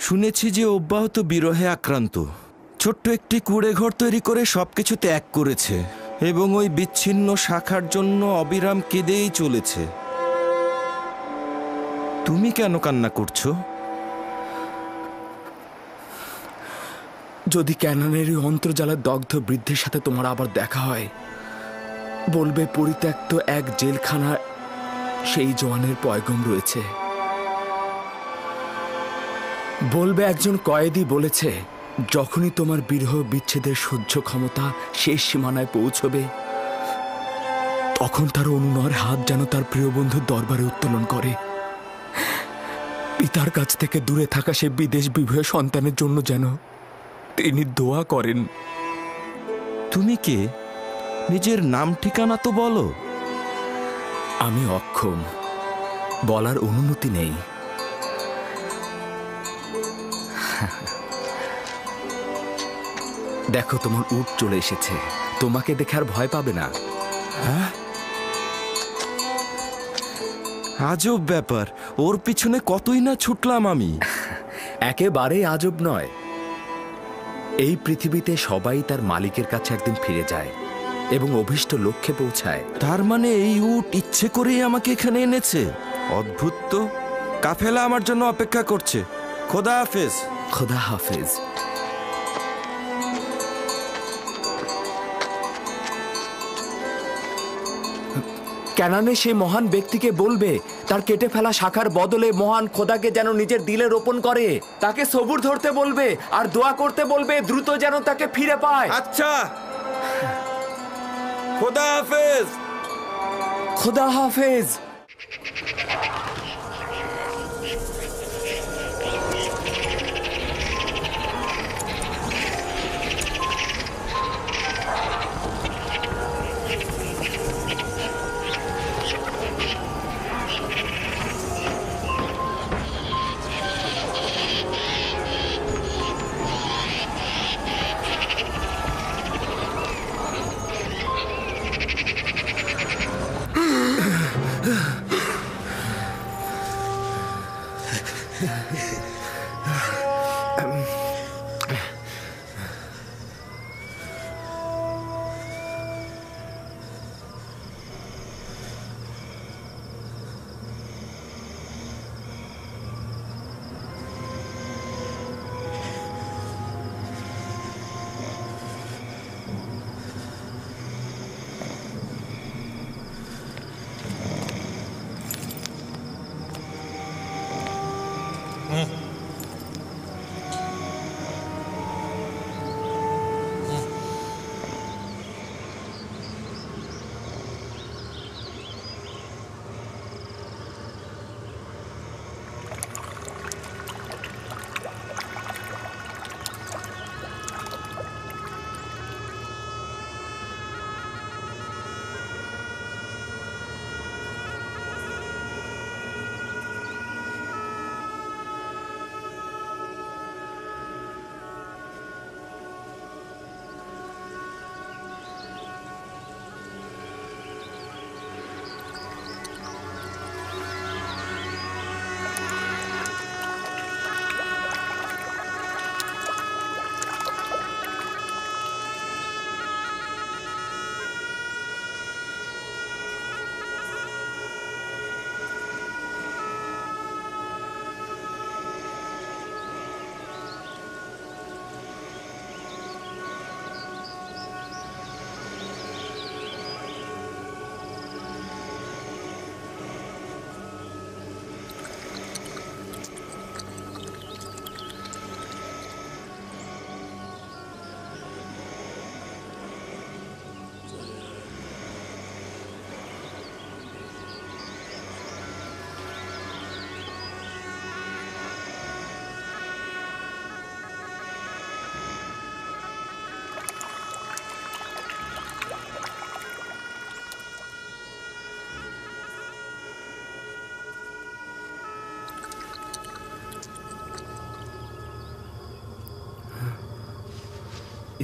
শুনেছি যে অব্যাহত বিরহে আক্রান্ত, ছোট্ট একটি কুঁড়ে ঘর তৈরি করে সবকিছু ত্যাগ করেছে এবং ওই বিচ্ছিন্ন শাখার জন্য অবিরাম কেঁদেই চলেছে। তুমি কেন কান্না করছো? যদি ক্যানানের অন্তর্জালের দগ্ধ বৃদ্ধের সাথে তোমার আবার দেখা হয়, বলবে পরিত্যক্ত এক জেলখানা সেই জওয়ানের পয়গম রয়েছে। বলবে একজন কয়েদি বলেছে যখনই তোমার বিরহ বিচ্ছেদের সহ্য ক্ষমতা শেষ সীমানায় পৌঁছবে, তখন তার অনুনয়ের হাত যেন তার প্রিয় বন্ধুর দরবারে উত্তোলন করে। পিতার কাছ থেকে দূরে থাকা সে বিদেশ বিভূয় সন্তানের জন্য যেন তিনি দোয়া করেন। তুমি কে? নিজের নাম ঠিকানা তো বলো। আমি অক্ষম, বলার অনুমতি নেই। দেখো, তোমার উট চলে এসেছে। তোমাকে দেখে আর ভয় পাবে না। হ্যাঁ, আজব ব্যাপার। ওর পিছনে কতই না ছুটলাম আমি। একেবারেই আজব নয়। এই পৃথিবীতে সবাই তার মালিকের কাছে একদিন ফিরে যায় এবং অভীষ্ট লক্ষ্যে পৌঁছায়। তার মানে এই উট ইচ্ছে করেই আমাকে এখানে এনেছে? অদ্ভুত তো। কাফেলা আমার জন্য অপেক্ষা করছে। খোদা হাফেজ। খোদা হাফেজ। কেনানে সেই মহান ব্যক্তিকে বলবে তার কেটে ফেলা শাখার বদলে মহান খোদাকে যেন নিজের দিলে রোপণ করে। তাকে সবুর ধরতে বলবে আর দোয়া করতে বলবে দ্রুত যেন তাকে ফিরে পায়। আচ্ছা, খোদা হাফেজ। খোদা হাফেজ।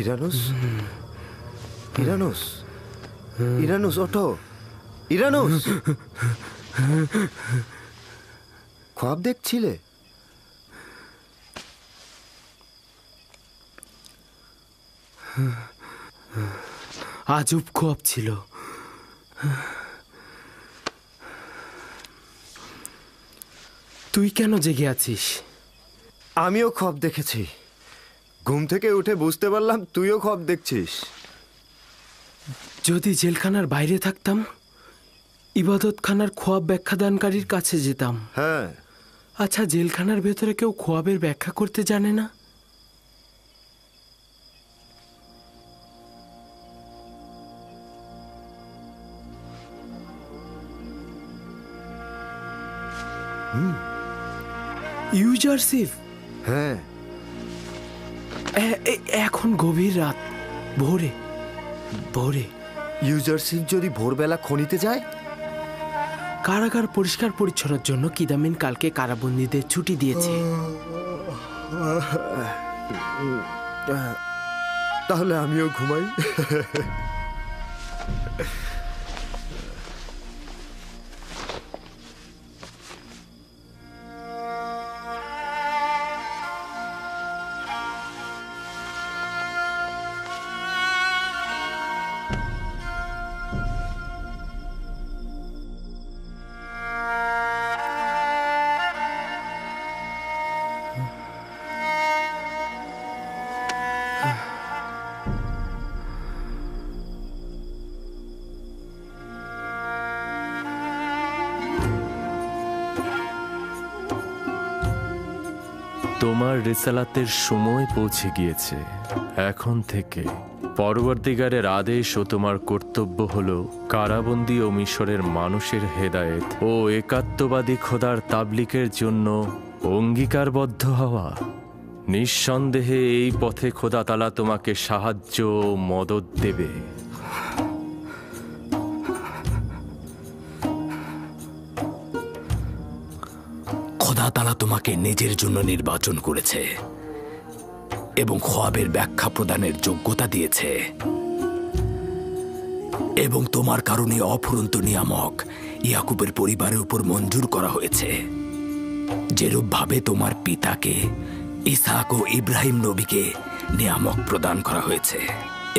ইরানুস, ইরানুস, ইরানুস, ওঠো। ইরানুস, খ্বাব দেখছিলে? আজব খ্বাব ছিল। তুই কেন জেগে আছিস? আমিও খ্বাব দেখেছি। ঘুম থেকে উঠে বুঝতে পারলাম তুইও খ্বাব দেখছিস। যদি জেলখানার বাইরে থাকতাম, ইবাদতখানার খোয়াব ব্যাখ্যাদানকারীর কাছে যেতাম। হ্যাঁ। আচ্ছা, জেলখানার ভেতরে কেউ খোয়াবের ব্যাখ্যা করতে জানে না? ইউজারসিফ? হ্যাঁ। এখন গভীর রাত, ভোরে ভোরে। ইউজারসিফ যদি ভোরবেলা খনিতে যায়? কারাগার পরিষ্কার পরিচ্ছন্নের জন্য কিদামিন কালকে কারাবন্দীদের ছুটি দিয়েছে। তাহলে আমিও ঘুমাই। তোমার রিসালাতের সময় পৌঁছে গিয়েছে। এখন থেকে পরবর্তীকারের আদেশ ও তোমার কর্তব্য হল কারাবন্দী ও মিশরের মানুষের হেদায়েত ও একাত্মবাদী খোদার তাবলিকের জন্য অঙ্গীকারবদ্ধ হওয়া। নিঃসন্দেহে এই পথে খোদা তাআলা তোমাকে সাহায্য ও মদত দেবে। খোদা তাআলা তোমাকে নিজের জন্য নির্বাচন করেছে এবং খোয়াবের ব্যাখ্যা প্রদানের যোগ্যতা দিয়েছে, এবং তোমার কারণে অফুরন্ত নিয়ামক ইয়াকুবের পরিবারের উপর মঞ্জুর করা হয়েছে, যেরূপ ভাবে তোমার পিতাকে ইসহাক ও ইব্রাহিম নবীকে নিয়ামক প্রদান করা হয়েছে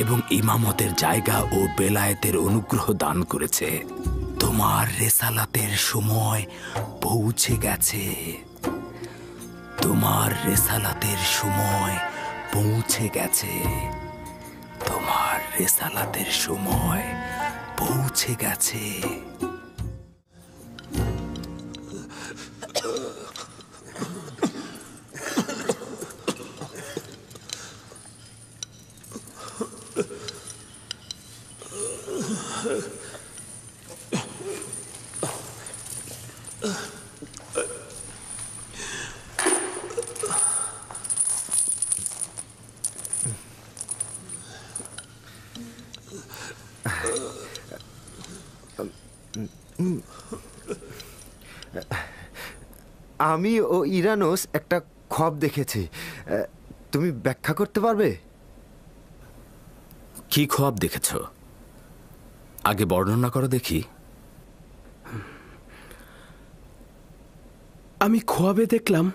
এবং ইমামতের জায়গা ও বেলায়েতের অনুগ্রহ দান করেছে। তোমার রেসালাতের সময় পৌঁছে গেছে। তোমার রেসালাতের সময় পৌঁছে গেছে। তোমার রেসালাতের সময় পৌঁছে গেছে। আমি ও ইরানোস একটা খোয়াব দেখেছি, তুমি ব্যাখ্যা করতে পারবে? কি খোয়াব দেখেছ? আগে বর্ণনা করো দেখি। আমি খোয়াবে দেখলাম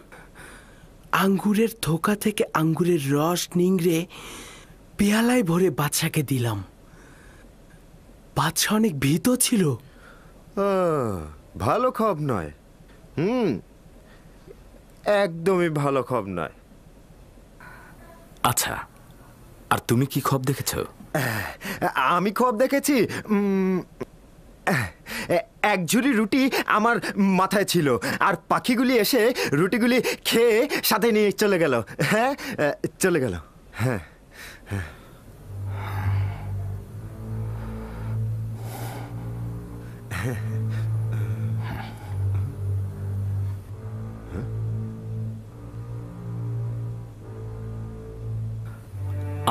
আঙ্গুরের থোকা থেকে আঙ্গুরের রস নিংড়ে পেয়ালায় ভরে বাদশাকে দিলাম। বাদশা অনেক ভীত ছিল। ভালো খবর নয়। একদমই ভালো খবর নয়। আচ্ছা, আর তুমি কি খোয়াব দেখেছ? আমি খোয়াব দেখেছি, এক ঝুড়ি রুটি আমার মাথায় ছিল, আর পাখিগুলি এসে রুটিগুলি খেয়ে সাথে নিয়ে চলে গেল। হ্যাঁ, চলে গেল। হ্যাঁ,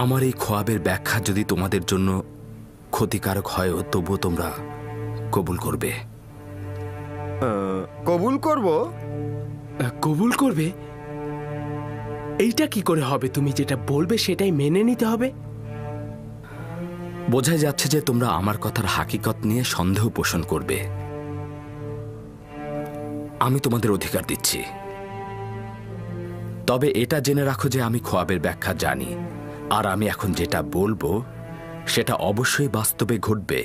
আমার এই খোয়াবের ব্যাখ্যা যদি তোমাদের জন্য ক্ষতিকারক হয় তবুও তোমরা কবুল করবে? কবুল করব। কবুল করবে? এইটা কি করে হবে? তুমি যেটা বলবে সেটাই মেনে নিতে হবে। বোঝাই যাচ্ছে যে তোমরা আমার কথার হাকিকত নিয়ে সন্দেহ পোষণ করবে। আমি তোমাদের অধিকার দিচ্ছি, তবে এটা জেনে রাখো যে আমি খোয়াবের ব্যাখ্যা জানি, আর আমি এখন যেটা বলবো সেটা অবশ্যই বাস্তবে ঘটবে।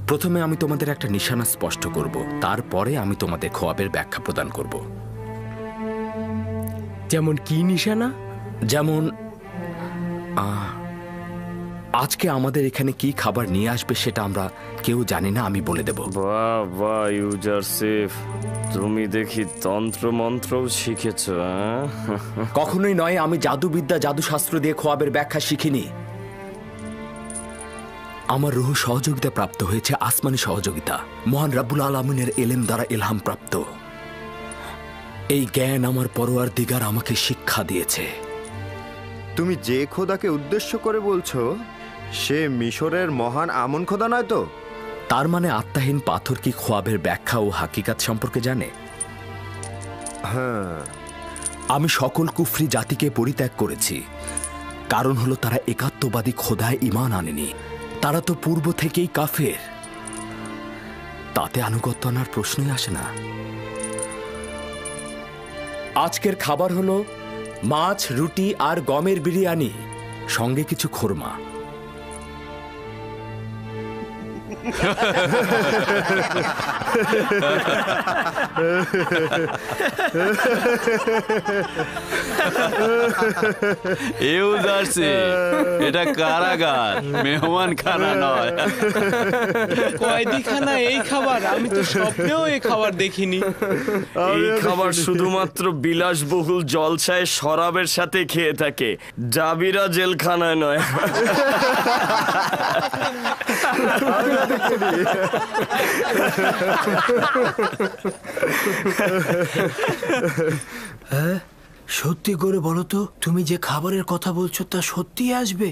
প্রথমে আমি তোমাদের একটা নিশানা স্পষ্ট করব, তারপরে আমি তোমাদের খোয়াবের ব্যাখ্যা প্রদান করব। যেমন কি নিশানা? যেমন আজকে আমাদের এখানে কি খাবার নিয়ে আসবে সেটা আমরা কেউ জানি না, আমি বলে দেব। বাহ বাহ ইউজারসিফ, তুমি দেখি তন্ত্র মন্ত্রও শিখেছ। কখনোই নয়, আমি জাদুবিদ্যা জাদুশাস্ত্র দিয়ে খোয়াবের ব্যাখ্যা শিখিনি। আমার রুহ সহযোগিতা প্রাপ্ত হয়েছে আসমানি সহযোগিতা, মহান রাব্বুল আলামিনের এলেম দ্বারা ইলহাম প্রাপ্ত। এই জ্ঞান আমার পরওয়ারদিগার আমাকে শিক্ষা দিয়েছে। তুমি যে খোদাকে উদ্দেশ্য করে বলছো সে মিশরের মহান আমন খোদা নয় তো? তার মানে আত্মাহীন পাথর কি খোয়াবের ব্যাখ্যা ও হাকিকাত সম্পর্কে জানে? হ্যাঁ। আমি সকল কুফরি জাতিকে পরিত্যাগ করেছি, কারণ হলো তারা একাত্মবাদী খোদায় ঈমান আনেনি। তারা তো পূর্ব থেকেই কাফের, তাতে আনুগত্য আনার প্রশ্নই আসে না। আজকের খাবার হলো মাছ, রুটি আর গমের বিরিয়ানি, সঙ্গে কিছু খোরমা। এটা কারাগার, মেহমান খানা নয়। কয়েদিখানা এই খাবার? আমি তো স্বপ্নেও এই খাবার দেখিনি। এই খাবার শুধুমাত্র বিলাসবহুল জলসায় শরাবের সাথে খেয়ে থাকে, জাবিরা জেলখানায় নয়। হ্যাঁ, সত্যি করে বলো তো, তুমি যে খাবারের কথা বলছো তা সত্যি আসবে?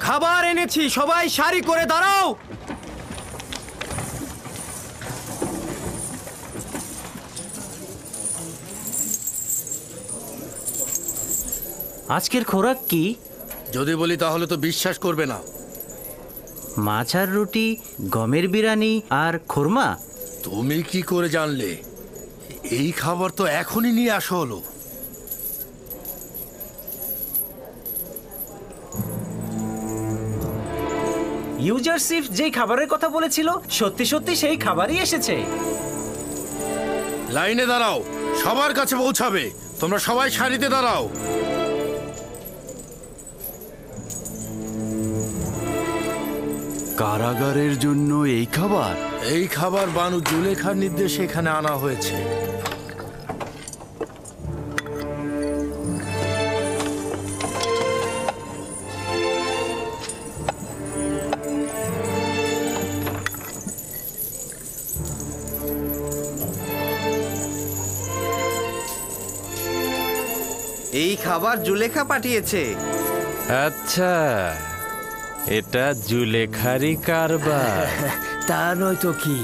খাবার এনেছি, সবাই সারি করে দাঁড়াও। আজকের খোরাক কি? যদি বলি তাহলে তো বিশ্বাস করবে না। মাছ আর রুটি, গমের বিরিয়ানি আর খোরমা। তুমি কি করে জানলে? এই খাবার তো এখনই নিয়ে আসা হলো। ইউজারশিপ যেই খাবারের কথা বলেছিল সত্যি সত্যি সেই খাবারই এসেছে। লাইনে দাঁড়াও, সবার কাছে পৌঁছাবে। তোমরা সবাই সারিতে দাঁড়াও। কারাগারের জন্য এই খাবার? এই খাবার বানু জুলেখার নির্দেশে এখানে আনা হয়েছে। এই খাবার জুলেখা পাঠিয়েছে। আচ্ছা, এটা জুলেখারই কারবার। তা নয় তো কি,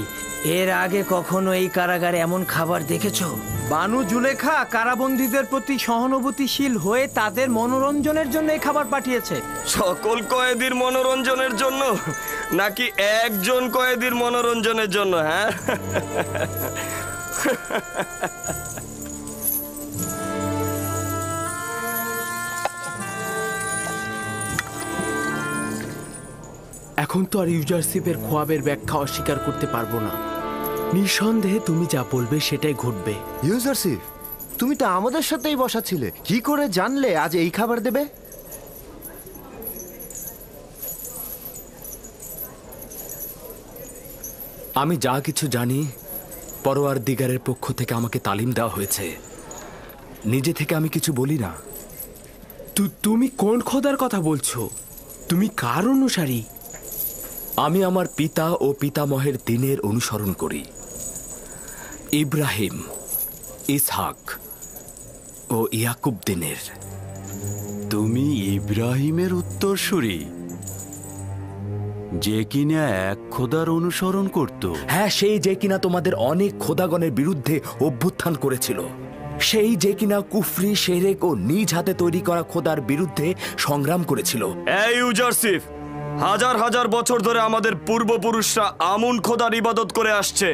এর আগে কখনো এই কারাগারে এমন খাবার দেখেছো? বানু জুলেখা কারাবন্দীদের প্রতি সহানুভূতিশীল হয়ে তাদের মনোরঞ্জনের জন্য এই খাবার পাঠিয়েছে। সকল কয়েদির মনোরঞ্জনের জন্য নাকি একজন কয়েদির মনোরঞ্জনের জন্য? হ্যাঁ, এখন তো আর ইউজারশিপের খোয়াবের ব্যাখ্যা অস্বীকার করতে পারবো না। নিঃসন্দেহে তুমি যা বলবে সেটাই ঘটবে। ইউজারশিপ, তুমি তো আমাদের সাথেই বসা ছিলে, কি করে জানলে আজ এই খাবার দেবে? আমি যা কিছু জানি পরওয়ারদিগারের পক্ষ থেকে আমাকে তালিম দেওয়া হয়েছে। নিজে থেকে আমি কিছু বলি না। তুমি কোন খোদার কথা বলছো? তুমি কার অনুসারী? আমি আমার পিতা ও পিতামহের দিনের অনুসরণ করি, ইব্রাহিম, ইসহাক ও ইয়াকুব দিনের। তুমি ইব্রাহিমের উত্তরসূরি, যে কিনা এক খোদার অনুসরণ করত? হ্যাঁ, সেই যে কিনা তোমাদের অনেক খোদাগণের বিরুদ্ধে অভ্যুত্থান করেছিল, সেই যে কিনা কুফরি, শেরেক ও নিজ হাতে তৈরি করা খোদার বিরুদ্ধে সংগ্রাম করেছিল। এই ইউজারশিপ, হাজার হাজার বছর ধরে আমাদের পূর্বপুরুষরা আমুন খোদার ইবাদত করে আসছে।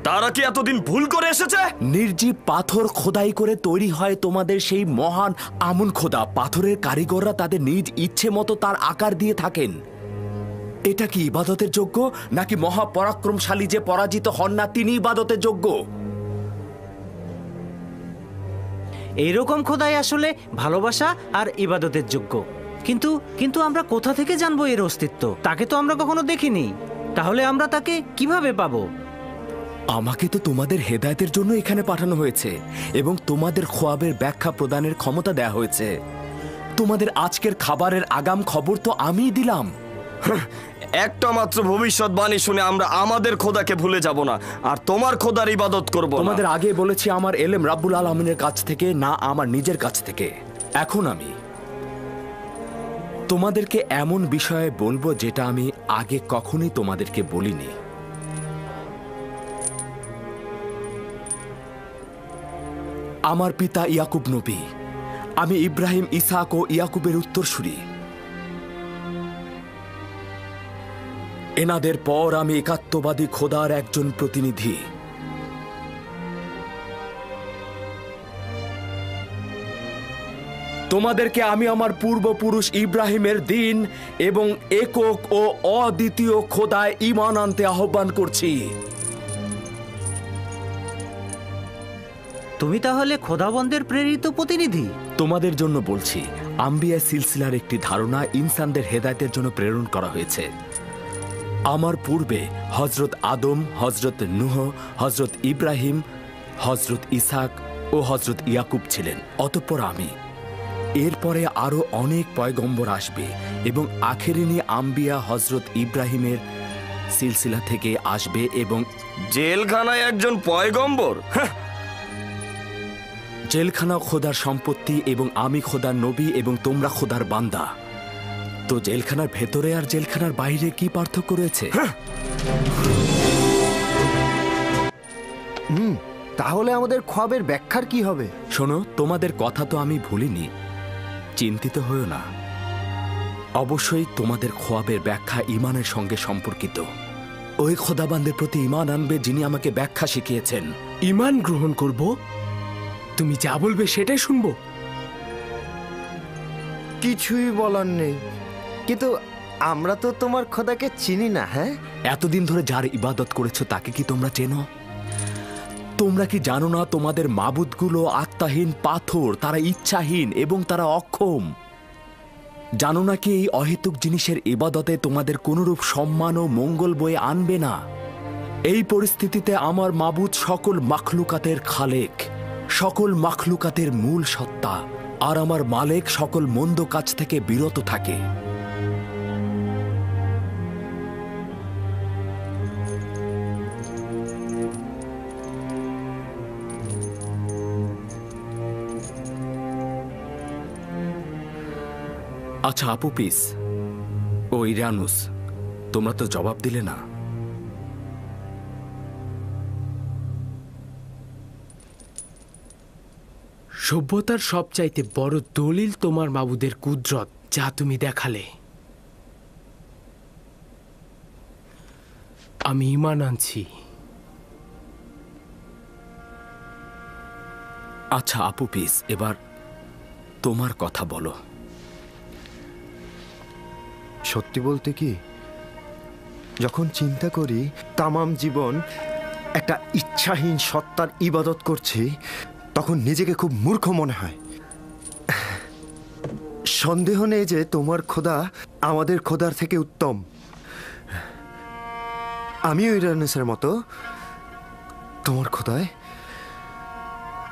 তারা কি এতদিন ভুল করে এসেছে? নির্জীব পাথর খোদাই করে তৈরি হয় তোমাদের সেই মহান আমুন খোদা। পাথরের কারিগররা তাদের নিজ ইচ্ছে মতো তার আকার দিয়ে থাকেন। এটা কি ইবাদতের যোগ্য, নাকি মহাপরাক্রমশালী যে পরাজিত হন না তিনি ইবাদতের যোগ্য? এইরকম খোদাই আসলে ভালোবাসা আর ইবাদতের যোগ্য। কিন্তু কিন্তু আমরা কোথা থেকে জানবো এর অস্তিত্ব? তাকে তো আমরা কখনো দেখিনি। তাহলে আমরা তাকে কিভাবে পাবো? আমাকে তো তোমাদের হেদায়েতের জন্য এখানে পাঠানো হয়েছে এবং তোমাদের খোয়াবের ব্যাখ্যা প্রদানের ক্ষমতা দেয়া হয়েছে। তোমাদের আজকের খাবারের আগাম খবর তো আমিই দিলাম। একটা মাত্র ভবিষ্যৎবাণী শুনে আমরা আমাদের খোদাকে ভুলে যাব না, আর তোমার খোদার ইবাদত করব না। তোমাদের আগে বলেছি আমার এলেম রাব্বুল আলামিনের কাছ থেকে, না আমার নিজের কাছ থেকে। এখন আমি তোমাদেরকে এমন বিষয়ে বলবো যেটা আমি আগে কখনোই তোমাদেরকে বলিনি। আমার পিতা ইয়াকুব নবী, আমি ইব্রাহিম, ইসহাক ও ইয়াকুবের উত্তরসূরি। এনাদের পর আমি একাত্মবাদী খোদার একজন প্রতিনিধি। তোমাদেরকে আমি আমার পূর্বপুরুষ ইব্রাহিমের দিন এবং একক ও অদ্বিতীয় খোদায় ঈমান আনতে আহ্বান করছি। তুমি তাহলে খোদাবন্দের প্রেরিত প্রতিনিধি? তোমাদের জন্য বলছি, আম্বিয়া সিলসিলার একটি ধারণা ইনসানদের হেদায়েতের জন্য প্রেরণ করা হয়েছে। আমার পূর্বে হজরত আদম, হজরত নূহ, হজরত ইব্রাহিম, হজরত ইসহাক ও হজরত ইয়াকুব ছিলেন। অতঃপর আমি। এরপরে আরো অনেক পয়গম্বর আসবে এবং আখেরিনী আম্বিয়া হজরত ইব্রাহিমের সিলসিলা থেকে আসবে এবং জেলখানায় একজন পয়গম্বর? জেলখানা খোদার সম্পত্তি এবং আমি খোদার নবী এবং তোমরা খোদার বান্দা। তো জেলখানার ভেতরে আর জেলখানার বাইরে কি পার্থক্য রয়েছে? তাহলে আমাদের খ্বাবের ব্যাখ্যার কি হবে? শোনো, তোমাদের কথা তো আমি ভুলিনি, চিন্তিত হও না। অবশ্যই তোমাদের খ্বাবের ব্যাখ্যা ঈমানের সঙ্গে সম্পর্কিত। ওই খোদাবান্দের প্রতি ঈমান আনবে যিনি আমাকে ব্যাখ্যা শিখিয়েছেন। ঈমান গ্রহণ করব? তুমি যা বলবে সেটাই শুনবো। কিছুই বলার নেই, কিন্তু আমরা তো তোমার খোদাকে চিনি না। হ্যাঁ, এতদিন ধরে যার ইবাদত করেছো তাকে কি তোমরা চেনো? তোমরা কি জানো না তোমাদের মাবুদগুলো আত্মাহীন পাথর, তারা ইচ্ছাহীন এবং তারা অক্ষম? জানো না কি এই অহেতুক জিনিসের ইবাদতে তোমাদের কোনরূপ সম্মান ও মঙ্গল বয়ে আনবে না? এই পরিস্থিতিতে আমার মাবুদ সকল মাখলুকাতের খালেক, সকল মাখলুকাতের মূল সত্তা, আর আমার মালেক সকল মন্দ কাজ থেকে বিরত থাকে। আচ্ছা আপুপিস ও ইরানুস, তোমরা তো জবাব দিলে না। সভ্যতার সবচাইতে বড় দলিল তোমার মাবুদের কুদরত, যা তুমি দেখালে। আমি ঈমান আনছি। আচ্ছা আপুপিস, এবার তোমার কথা বলো। সত্যি বলতে কি, যখন চিন্তা করি তামাম জীবন একটা ইচ্ছাহীন সত্তার ইবাদত করছি, তখন নিজেকে খুব মূর্খ মনে হয়। সন্দেহ নেই যে তোমার খোদা আমাদের খোদার থেকে উত্তম। আমিও ইরানুসের মতো তোমার খোদায়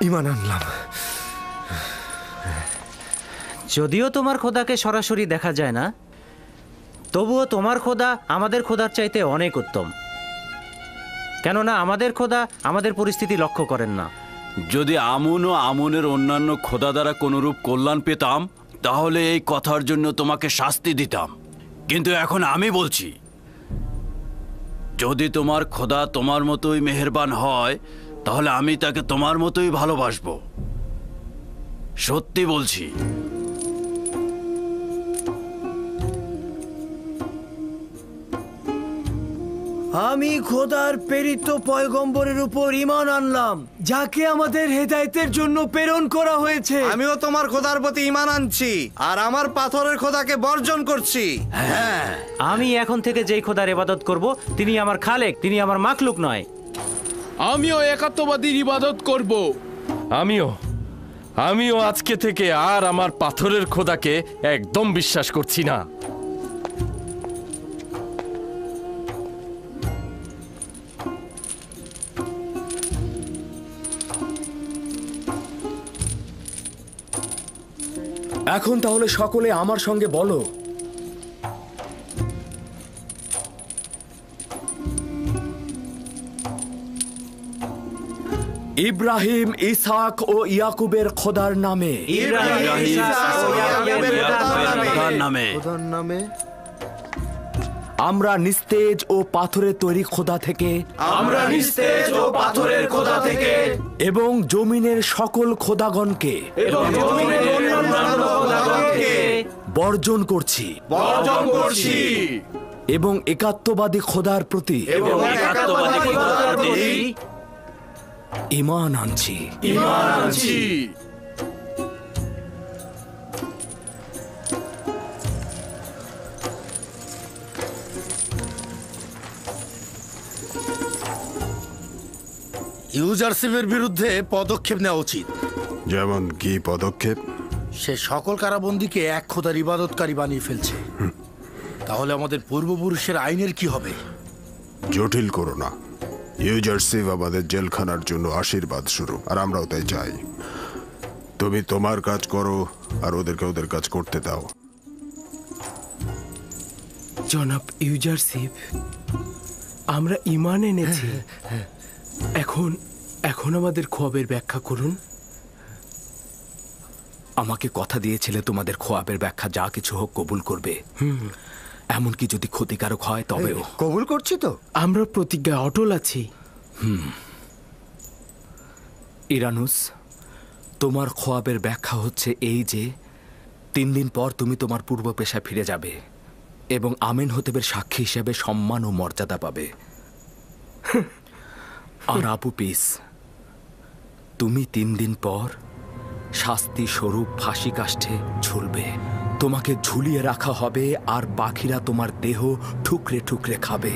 ঈমান আনলাম। যদিও তোমার খোদাকে সরাসরি দেখা যায় না, তবুও তোমার খোদা আমাদের খোদার চাইতে অনেক উত্তম। কেননা আমাদের খোদা আমাদের পরিস্থিতি লক্ষ্য করেন না। যদি আমুন ও আমুনের অন্যান্য খোদা দ্বারা কোনরূপ কল্যাণ পেতাম, তাহলে এই কথার জন্য তোমাকে শাস্তি দিতাম। কিন্তু এখন আমি বলছি, যদি তোমার খোদা তোমার মতোই মেহেরবান হয়, তাহলে আমি তাকে তোমার মতোই ভালোবাসবো। সত্যি বলছি। আমি খোদার প্রেরিত পয়গম্বরের উপর ঈমান আনলাম, যাকে আমাদের হেদায়েতের জন্য প্রেরণ করা হয়েছে। আমিও তোমার খোদার প্রতি ঈমান আনছি, আর আমার পাথরের খোদাকে বর্জন করছি। হ্যাঁ, আমি এখন থেকে যেই খোদার ইবাদত করব, তিনি আমার খালেক, তিনি আমার মাখলুক নয়। আমিও একাত্মবাদীর ইবাদত করব। আমিও আজকে থেকে আর আমার পাথরের খোদাকে একদম বিশ্বাস করছি না। এখন তাহলে সকলে আমার সঙ্গে বলো, ইব্রাহিম, ইসহাক ও ইয়াকুবের খোদার নামে। খোদার নামে। আমরা নিস্তেজ ও পাথরের তৈরি খোদা থেকে, এবং জমিনের সকল খোদাগণকে বর্জন করছি এবং একাত্মবাদী খোদার প্রতি ঈমান আনছি। ইউজারশিপের বিরুদ্ধে পদক্ষেপ নেওয়া উচিত। যেমন কি পদক্ষেপ? সে সকল কারাবন্দীকে এক খোদার ইবাদতকারী বানিয়ে ফেলছে। তাহলে আমাদের পূর্বপুরুষের আইনের কি হবে? জটিল করো না। ইউজারশিপ আমাদের জেলখানার জন্য আশীর্বাদ স্বরূপ, আর আমরাও তাই চাই। তুমি তোমার কাজ করো আর ওদেরকে ওদের কাজ করতে দাও। জনাব ইউজারশিপ, আমরা ঈমান এনেছি। এখন আমাদের খোয়াবের ব্যাখ্যা করুন। আমাকে কথা দিয়েছিলে তোমাদের খোয়াবের ব্যাখ্যা যা কিছু হোক কবুল করবে, এমনকি যদি ক্ষতিকারক হয় তবেও। কবুল করছি তো। আমরা প্রতিজ্ঞায় অটল আছি। ইরানুস, তোমার খোয়াবের ব্যাখ্যা হচ্ছে এই যে 3 দিন পর তুমি তোমার পূর্ব পেশায় ফিরে যাবে এবং আমেনহোতেবের সাক্ষী হিসেবে সম্মান ও মর্যাদা পাবে। আর আবু পিস, তুমি 3 দিন পর শাস্তি স্বরূপ ফাঁসি কাষ্ঠে ঝুলবে। তোমাকে ঝুলিয়ে রাখা হবে আর পাখিরা তোমার দেহ ঠুকরে ঠুকরে খাবে।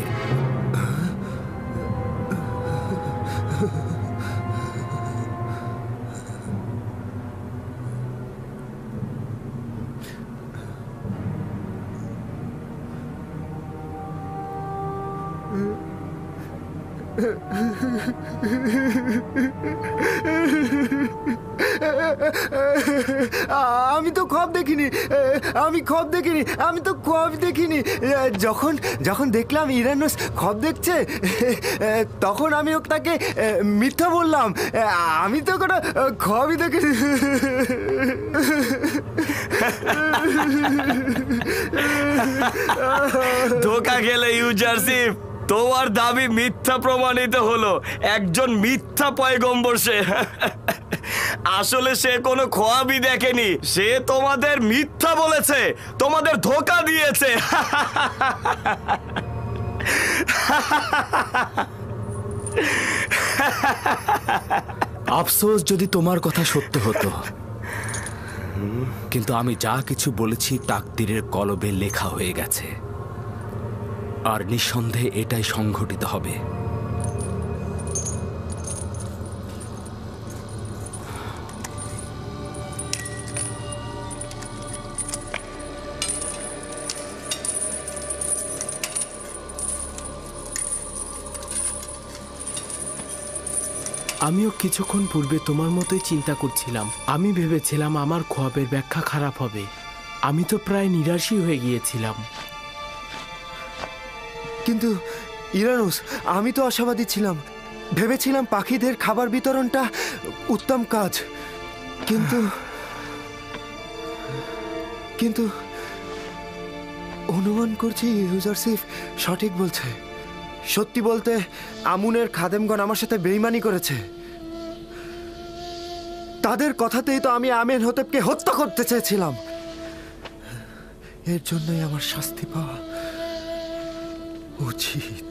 আমি তো খব দেখিনি, আমি তো খব দেখিনি। যখন দেখলাম ইরানুস খব দেখছে, তখন আমি তাকে মিথ্যা বললাম। আমি তো কোনো খবই দেখিনি। ধোকা খেলে ইউজারশিপ, তোমার দাবি মিথ্যা প্রমাণিত হলো। একজন মিথ্যা পয়গম্বর সে। আসলে সে কোনো খোয়াবই দেখেনি, সে তোমাদের মিথ্যা বলেছে, তোমাদের ধোকা দিয়েছে। আফসোস যদি তোমার কথা সত্য হতো, কিন্তু আমি যা কিছু বলেছি তাকদীরের কলবে লেখা হয়ে গেছে, আর নিঃসন্দেহে এটাই সংঘটিত হবে। আমিও কিছুক্ষণ পূর্বে তোমার মতোই চিন্তা করছিলাম। আমি ভেবেছিলাম আমার খোয়াবের ব্যাখ্যা খারাপ হবে। আমি তো প্রায় নিরাশই হয়ে গিয়েছিলাম। কিন্তু ইরানুস, আমি তো আশাবাদী ছিলাম। ভেবেছিলাম পাখিদের খাবার বিতরণটা উত্তম কাজ। কিন্তু অনুমান করছি ইউজারশিপ সঠিক বলছে। সত্যি বলতে আমুনের খাদেমগণ আমার সাথে বেইমানি করেছে। তাদের কথাতেই তো আমি আমেনহোতেবকে হত্যা করতে চেয়েছিলাম। এর জন্যই আমার শাস্তি পাওয়া উচিত।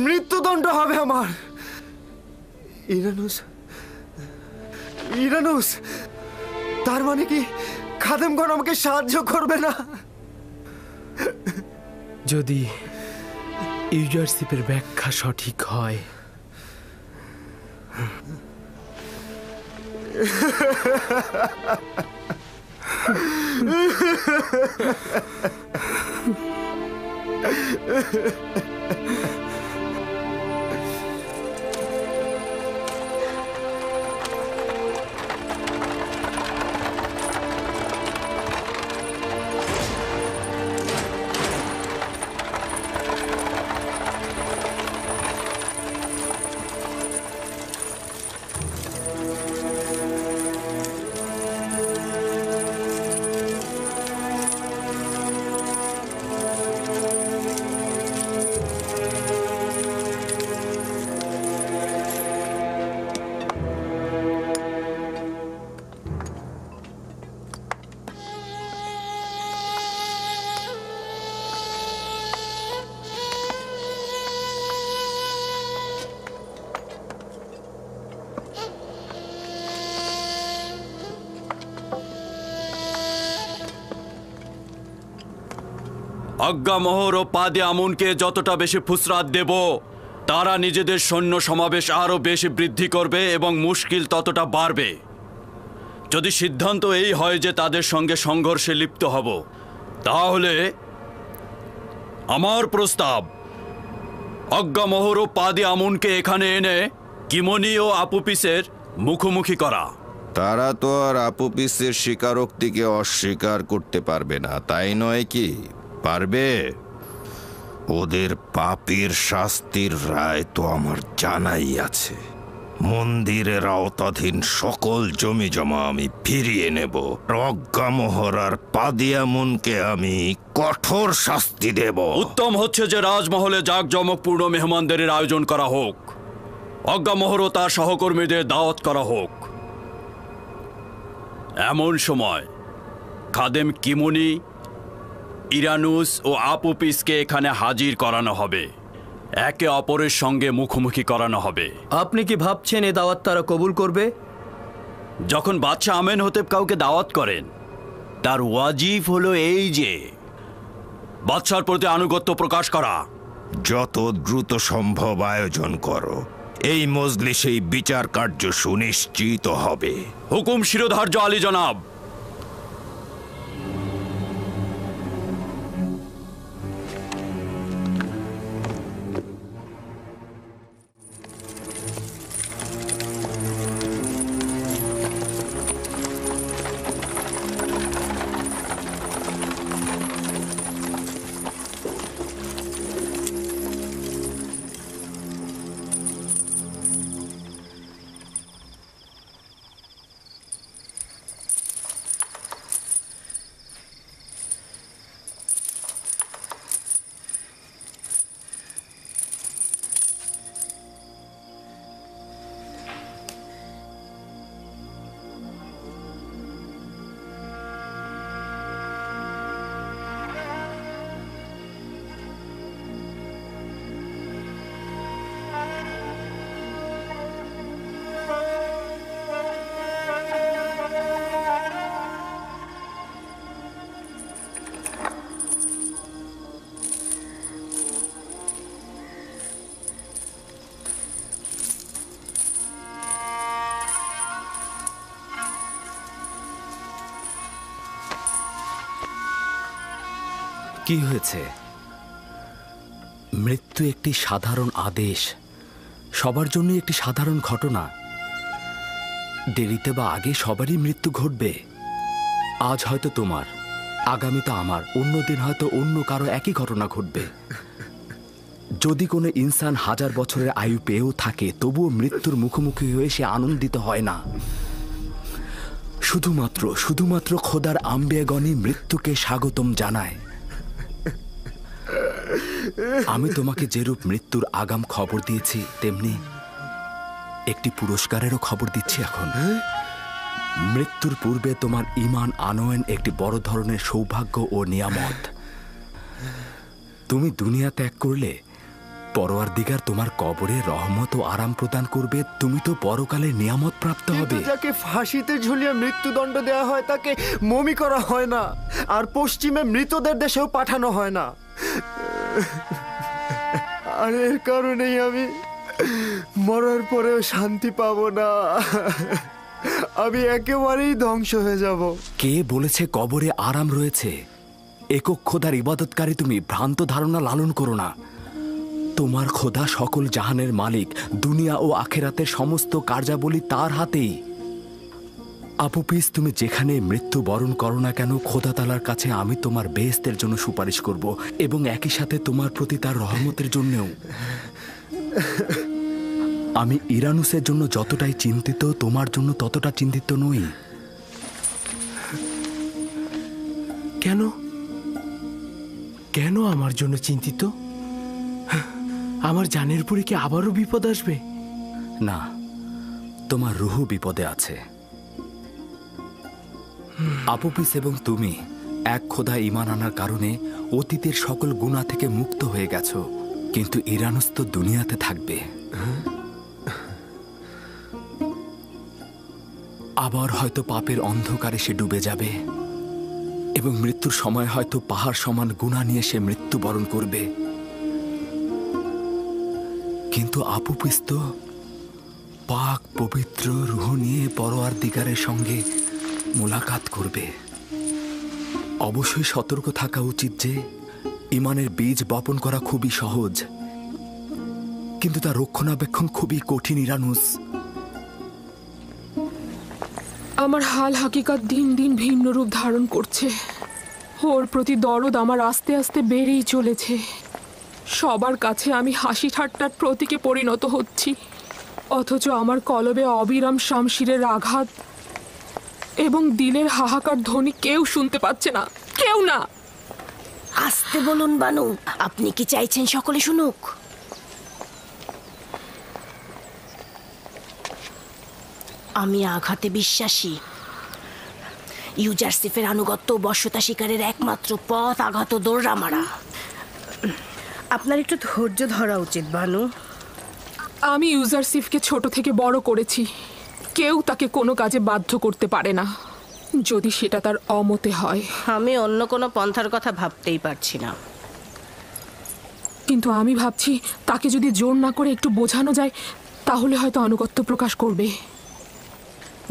মৃত্যুদণ্ড হবে আমার। ইরানুস, তার মানে কি খাদেমগণ আমাকে সাহায্য করবে না? যদি ইউজারশিপের ব্যাখ্যা সঠিক হয়, অজ্ঞামোহর ও পাদে আমুনকে যতটা বেশি ফুসরাত দেব, তারা নিজেদের সৈন্য সমাবেশ আরও বেশি বৃদ্ধি করবে এবং মুশকিল ততটা বাড়বে। যদি সিদ্ধান্ত এই হয় যে তাদের সঙ্গে সংঘর্ষে লিপ্ত হব, তাহলে আমার প্রস্তাব অজ্ঞামোহর ও পাদে আমুনকে এখানে এনে কিমনি ও আপুপিসের মুখোমুখি করা। তারা তো আর আপুপিসের স্বীকারোক্তিকে অস্বীকার করতে পারবে না, তাই নয় কি? পারবে? ওদের পাপের শাস্তির রায় তো আমার জানাই আছে। মন্দিরের আওতাধীন সকল জমি জমা আমি ফিরিয়ে নেব। অজ্ঞামোহর আর পাদিয়ামুনকে আমি কঠোর শাস্তি দেব। উত্তম হচ্ছে যে রাজমহলে জাঁকজমকপূর্ণ মেহমানদের আয়োজন করা হোক। অজ্ঞামোহর ও তার সহকর্মীদের দাওয়াত করা হোক। এমন সময় খাদেম কিমনি, ইরানুস ও আপুপিসকে এখানে হাজির করানো হবে। একে অপরের সঙ্গে মুখোমুখি করানো হবে। আপনি কি ভাবছেন এ দাওয়াত তারা কবুল করবে? যখন বাদশাহ আমেনহোতেব কাউকে দাওয়াত করেন, তার ওয়াজিব হলো এই যে বাদশার প্রতি আনুগত্য প্রকাশ করা। যত দ্রুত সম্ভব আয়োজন করো, এই মজলিসেই বিচার কার্য সুনিশ্চিত হবে। হুকুম শিরোধার্য আলী জনাব। কি হয়েছে? মৃত্যু একটি সাধারণ আদেশ, সবার জন্য একটি সাধারণ ঘটনা। দেরিতে বা আগে সবারই মৃত্যু ঘটবে। আজ হয়তো তোমার, আগামীতে আমার, অন্যদিন হয়তো অন্য কারো একই ঘটনা ঘটবে। যদি কোনো ইনসান 1000 বছরের আয়ু পেয়েও থাকে, তবুও মৃত্যুর মুখোমুখি হয়ে সে আনন্দিত হয় না। শুধুমাত্র খোদার আম্বিয়াগণই মৃত্যুকে স্বাগতম জানায়। আমি তোমাকে যেরূপ মৃত্যুর আগাম খবর দিয়েছি, তেমনি একটি পুরস্কারেরও খবর দিচ্ছি এখন। মৃত্যুর পূর্বে তোমার ঈমান আনয়ন একটি বড় ধরনের সৌভাগ্য ও নিয়ামত। তুমি দুনিয়া ত্যাগ করলে পরওয়ারদিগার তোমার কবরে রহমত ও আরাম প্রদান করবে। তুমি তো পরকালে নিয়ামত প্রাপ্ত হবে। যাকে ফাঁসিতে ঝুলিয়ে মৃত্যুদণ্ড দেওয়া হয় তাকে মমি করা হয় না, আর পশ্চিমে মৃতদের দেশেও পাঠানো হয় না। আর এর কারণেই আমি মরার পরেও শান্তি পাবো না। আমি একেবারেই ধ্বংস হয়ে যাব। কে বলেছে কবরে আরাম রয়েছে? একক খোদার ইবাদতকারী তুমি ভ্রান্ত ধারণা লালন করো না। তোমার খোদা সকল জাহানের মালিক, দুনিয়া ও আখেরাতের সমস্ত কার্যাবলী তার হাতেই। আপুপিস, তুমি যেখানে মৃত্যু বরণ করো না কেন, খোদা তালার কাছে আমি তোমার বেহেশতের জন্য সুপারিশ করব, এবং একই সাথে তোমার প্রতি তার রহমতের জন্যও। আমি ইরানুসের জন্য যতটাই চিন্তিত, তোমার জন্য ততটা চিন্তিত নই। কেন কেন আমার জন্য চিন্তিত? আমার জানের পরে কি আবারও বিপদ আসবে? না, তোমার রুহু বিপদে আছে। আপুপিস এবং তুমি এক খোদা ঈমান আনার কারণে অতীতের সকল গুনাহ থেকে মুক্ত হয়ে গেছো, কিন্তু ইরানুস তো দুনিয়াতে থাকবে। আবার হয়তো পাপের অন্ধকারে সে ডুবে যাবে। এবং মৃত্যুর সময় হয়তো পাহাড় সমান গুনাহ নিয়ে সে মৃত্যুবরণ করবে, কিন্তু আপু পিস্ত পাক পবিত্র রূহ নিয়ে পরওয়ারদিগারের সঙ্গে মোলাকাত করবে। অবশ্যই সতর্ক থাকা উচিত যে ঈমানের বীজ বপন করা খুবই সহজ, কিন্তু তার রক্ষণাবেক্ষণ খুবই কঠিন। ইরানুস, আমার হাল হাকিকত দিন দিন ভিন্ন রূপ ধারণ করছে। ওর প্রতি দরদ আমার আস্তে আস্তে বেড়েই চলেছে। সবার কাছে আমি হাসি ঠাট্টার প্রতীকে পরিণত হচ্ছি, অথচ আমার কলবে অবিরাম শামশিরের আঘাত এবং দিলের হাহাকার ধ্বনি কেউ শুনতে পাচ্ছে না, কেউ না। আস্তে বলুন বানু, আপনি কি চাইছেন সকলে শুনুক? আমি আঘাতে বিশ্বাসী। ইউজারসিফের আনুগত্য ও বশ্যতা শিকারের একমাত্র পথ আঘাত ও দৌড়া মারা। আপনার একটু ধৈর্য ধরা উচিত বানু। আমি ইউজারসিফকে ছোট থেকে বড় করেছি। কেউ তাকে কোনো কাজে বাধ্য করতে পারে না, যদি সেটা তার অমতে হয়। আমি অন্য কোনো পন্থার কথা ভাবতেই পারছি না। কিন্তু আমি ভাবছি তাকে যদি জোর না করে একটু বোঝানো যায়, তাহলে হয়তো আনুগত্য প্রকাশ করবে।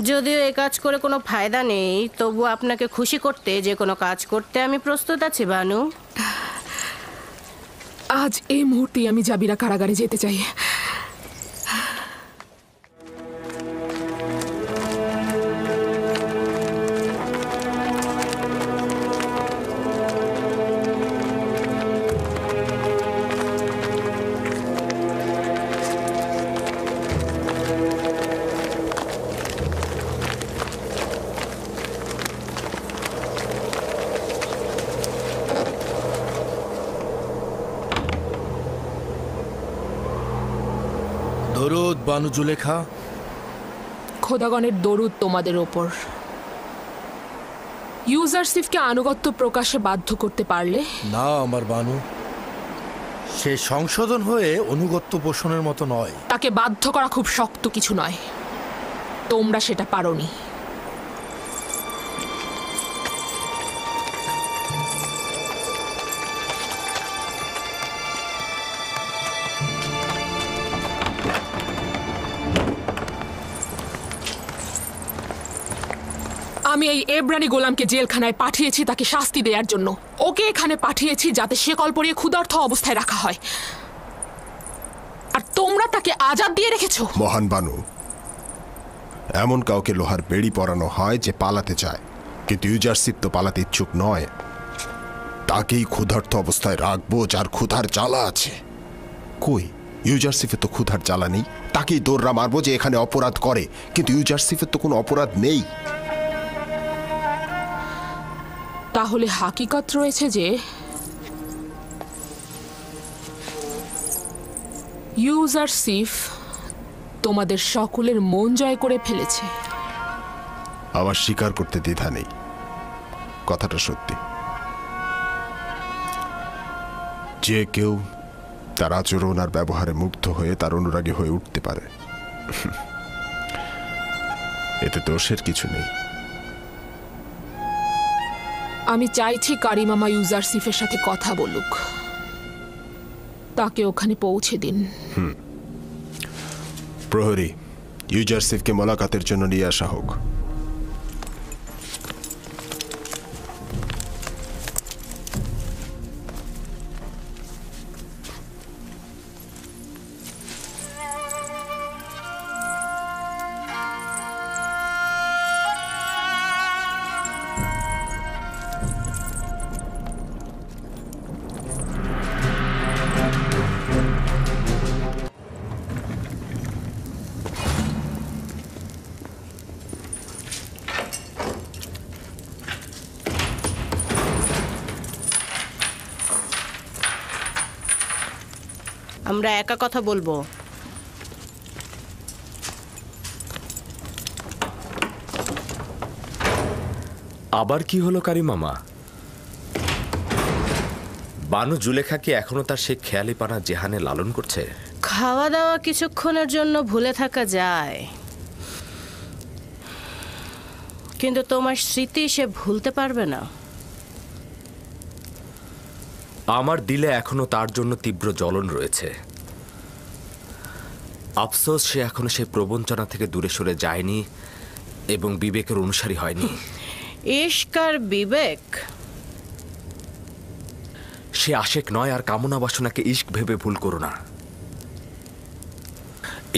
যদিও এই কাজ করে কোনো ফায়দা নেই, তবু আপনাকে খুশি করতে যে কোনো কাজ করতে আমি প্রস্তুত আছি বানু। আজ এই মুহূর্তেই আমি জাবিরা কারাগারে যেতে চাই। দরুদ বানু জুলেখা। খোদাগণের দরুদ তোমাদের ওপর। ইউজারসিফকে আনুগত্য প্রকাশে বাধ্য করতে পারলে? না আমার বানু, সে সংশোধন হয়ে অনুগত্য পোষণের মতো নয়। তাকে বাধ্য করা খুব শক্ত কিছু নয়, তোমরা সেটা পারোনি। আমি এই এব্রানি গোলামকে জেলখানায় পাঠিয়েছি তাকে শাস্তি দেওয়ার জন্য। ওকে এখানে পাঠিয়েছি যাতে শেকল পরিয়ে ক্ষুধার্ত অবস্থায় রাখা হয়, আর তোমরা তাকে আজাদ দিয়ে রেখেছো। মহান বানু, এমন কাউকে লোহার বেড়ি পরানো হয় যে পালাতে চায়, কিন্তু ইউজারসিফ তো পালাতে ইচ্ছুক নয়। তাকেই ক্ষুধার্ত অবস্থায় রাখবো যার ক্ষুধার জ্বালা আছে। কই, ইউজারসিফে তো ক্ষুধার জ্বালা নেই। তাকেই দৌড়রা মারবো যে এখানে অপরাধ করে, কিন্তু ইউজারসিফের তো কোনো অপরাধ নেই। তাহলে হাকিকত রয়েছে যে ইউজারসিফ তোমাদের সকলের মন জয় করে ফেলেছে। আমার স্বীকার করতে দ্বিধা নেই, কথাটা সত্যি। যে কেউ তার আচরণ আর ব্যবহারে মুগ্ধ হয়ে তার অনুরাগী হয়ে উঠতে পারে, এতে দোষের কিছু নেই। আমি চাইছি কারিমামা ইউজারসিফের সাথে কথা বলুক, তাকে ওখানে পৌঁছে দিন। প্রহরী, ইউজারসিফকে মোলাকাতের জন্য নিয়ে আসা হোক। আমরা একা কথা বলবো। আবার কি হলো কারিমামা? বানু জুলেখা কি এখনো তার সে খেয়ালিপানা জেহানে লালন করছে? খাওয়া দাওয়া কিছুক্ষণের জন্য ভুলে থাকা যায়, কিন্তু তোমার স্মৃতি সে ভুলতে পারবে না। আমার দিলে এখনো তার জন্য তীব্র জ্বলন রয়েছে। আফসোস সে এখনো সেই প্রবঞ্চনা থেকে দূরে সরে যায়নি এবং বিবেকের অনুসারী হয়নি। ইশক আর বিবেক, সে আশেক নয়, আর কামনা বাসনাকে ইশক ভেবে ভুল করো না।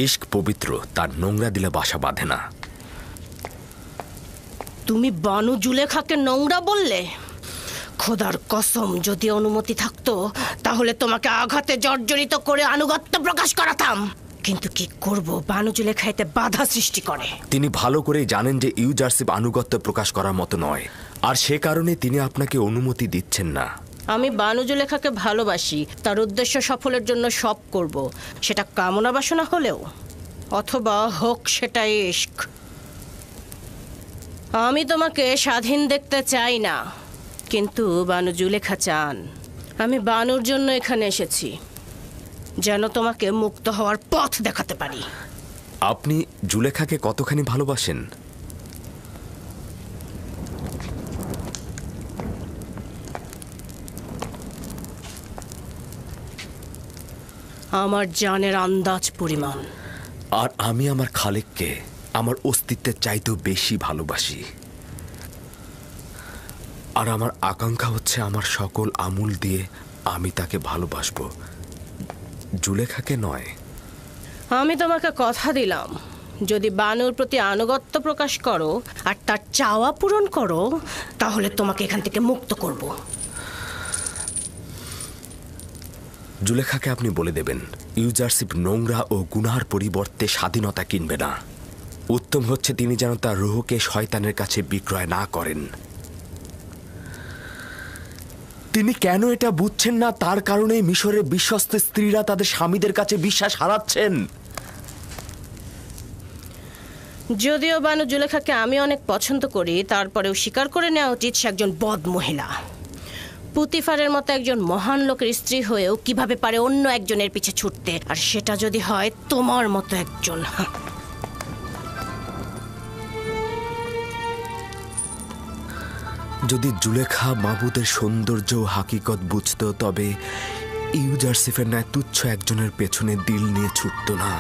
ইশক পবিত্র, তার নোংরা দিলে বাসা বাঁধে না। তুমি বানু জুলেখাকে নোংরা বললে? খোদার কসম, যদি অনুমতি থাকতো তাহলে তোমাকে আঘাতে জর্জরিত করে আনুগত্য প্রকাশ করাতাম, কিন্তু কি করব, বানু জুলেখা এতে বাধা সৃষ্টি করে। তিনি ভালো করেই জানেন যে ইউজারশিপ আনুগত্য প্রকাশ করার মতো নয়, আর সে কারণে তিনি আপনাকে অনুমতি দিচ্ছেন না। আমি বানু জুলেখাকে ভালোবাসি, তার উদ্দেশ্য সফলের জন্য সব করব, সেটা কামনা বাসনা হলেও অথবা হোক সেটা ইশক। আমি তোমাকে স্বাধীন দেখতে চাই না, কিন্তু বানু জুলেখা চান। আমি বানুর জন্য এখানে এসেছি, যেন তোমাকে মুক্ত হওয়ার পথ দেখাতে পারি। আপনি জুলেখাকে কতখানি ভালোবাসেন? আমার জানের আন্দাজ পরিমাণ। আর আমি আমার খালেককে আমার অস্তিত্বের চাইতেও বেশি ভালোবাসি। আর আমার আকাঙ্ক্ষা হচ্ছে আমার সকল আমূল দিয়ে আমি তাকে ভালোবাসবো, জুলেখাকে নয়। আমি তোমাকে কথা দিলাম, যদি বানুর প্রতি আনুগত্য প্রকাশ করো আর তার চাওয়া পূরণ করো, তাহলে তোমাকে এখান থেকে মুক্ত করব। জুলেখাকে আপনি বলে দেবেন ইউজারশিপ নোংরা ও গুনার পরিবর্তে স্বাধীনতা কিনবে না। উত্তম হচ্ছে তিনি যেন তার রুহকে শয়তানের কাছে বিক্রয় না করেন। তিনি কেন এটা বুঝছেন না, তার কারণে মিশরের বিশ্বস্ত স্ত্রীরা তাদের স্বামীদের কাছে বিশ্বাস হারাচ্ছেন। যদিও বানু জুলেখাকে আমি অনেক পছন্দ করি, তারপরেও স্বীকার করে নেওয়া উচিত সে একজন বদ মহিলা। পুতিফারের মতো একজন মহান লোকের স্ত্রী হয়েও কিভাবে পারে অন্য একজনের পিছে ছুটতে, আর সেটা যদি হয় তোমার মতো একজন। যদি জুলেখা মাবুদের সৌন্দর্য ও হাকিকত বুঝত, তবে ইউজারশিফের ন্যায় তুচ্ছ একজনের পেছনে দিল নিয়ে ছুটত না।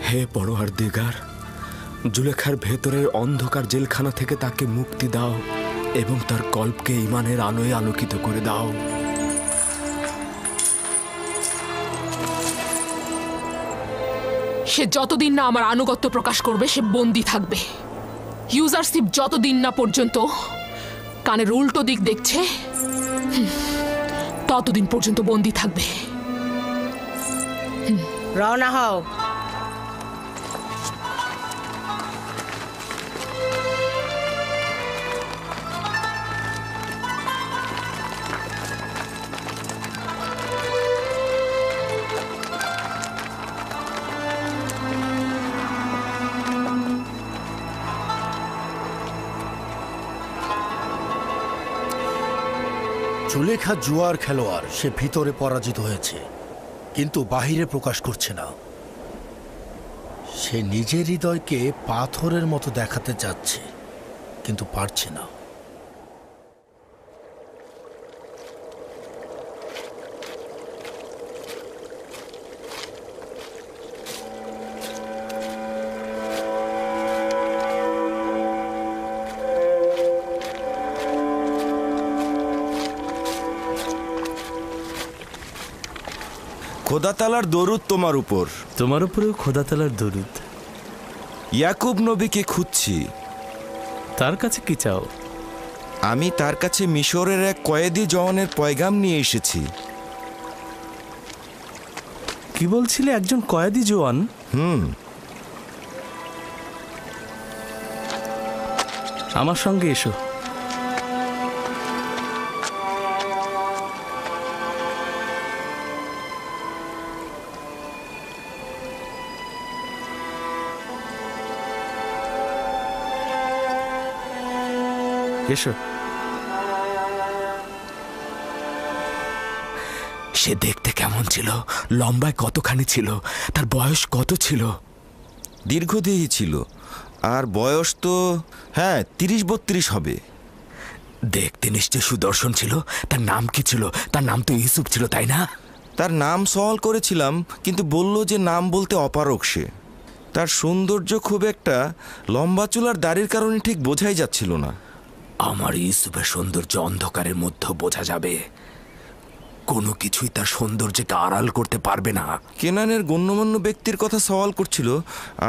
হে পরওয়ারদিগার, জুলেখার ভেতরের অন্ধকার জেলখানা থেকে তাকে মুক্তি দাও এবং তার কল্পকে ঈমানের আলোয় আলোকিত করে দাও। সে যতদিন না আমার আনুগত্য প্রকাশ করবে সে বন্দী থাকবে। ইউজারশিপ যতদিন না পর্যন্ত কানের উল্টো দিক দেখছে ততদিন পর্যন্ত বন্দী থাকবে। রওনা হও। জুলেখা জুয়ার খেলোয়াড়, সে ভিতরে পরাজিত হয়েছে কিন্তু বাহিরে প্রকাশ করছে না। সে নিজের হৃদয়কে পাথরের মতো দেখাতে যাচ্ছে কিন্তু পারছে না। খোদাতালার দরুদ তোমার উপর। তোমার উপরেও খোদাতালার দরুদ। ইয়াকুব নবীকে খুঁজছি। তার কাছে কি চাও? আমি তার কাছে মিশরের এক কয়েদি জওয়ানের পয়গাম নিয়ে এসেছি। কি বলছিলে, একজন কয়েদি জওয়ান? আমার সঙ্গে এসো। এসো। সে দেখতে কেমন ছিল? লম্বায় কতখানি ছিল? তার বয়স কত ছিল? দীর্ঘদেহী ছিল, আর বয়স তো 30-32 হবে। দেখতে নিশ্চয় সুদর্শন ছিল। তার নাম কি ছিল? তার নাম তো ইউসুফ ছিল, তাই না? তার নাম সওয়াল করেছিলাম, কিন্তু বলল যে নাম বলতে অপারগ সে। তার সৌন্দর্য খুব একটা, লম্বা চুলার দাড়ির কারণে ঠিক বোঝাই যাচ্ছিল না। আমার ইউসুফের সৌন্দর্য অন্ধকারের মধ্যে বোঝা যাবে, কোনো কিছুই তার সৌন্দর্যকে আড়াল করতে পারবে না। কেনানের গণ্যমান্য ব্যক্তির কথা সওয়াল করছিল,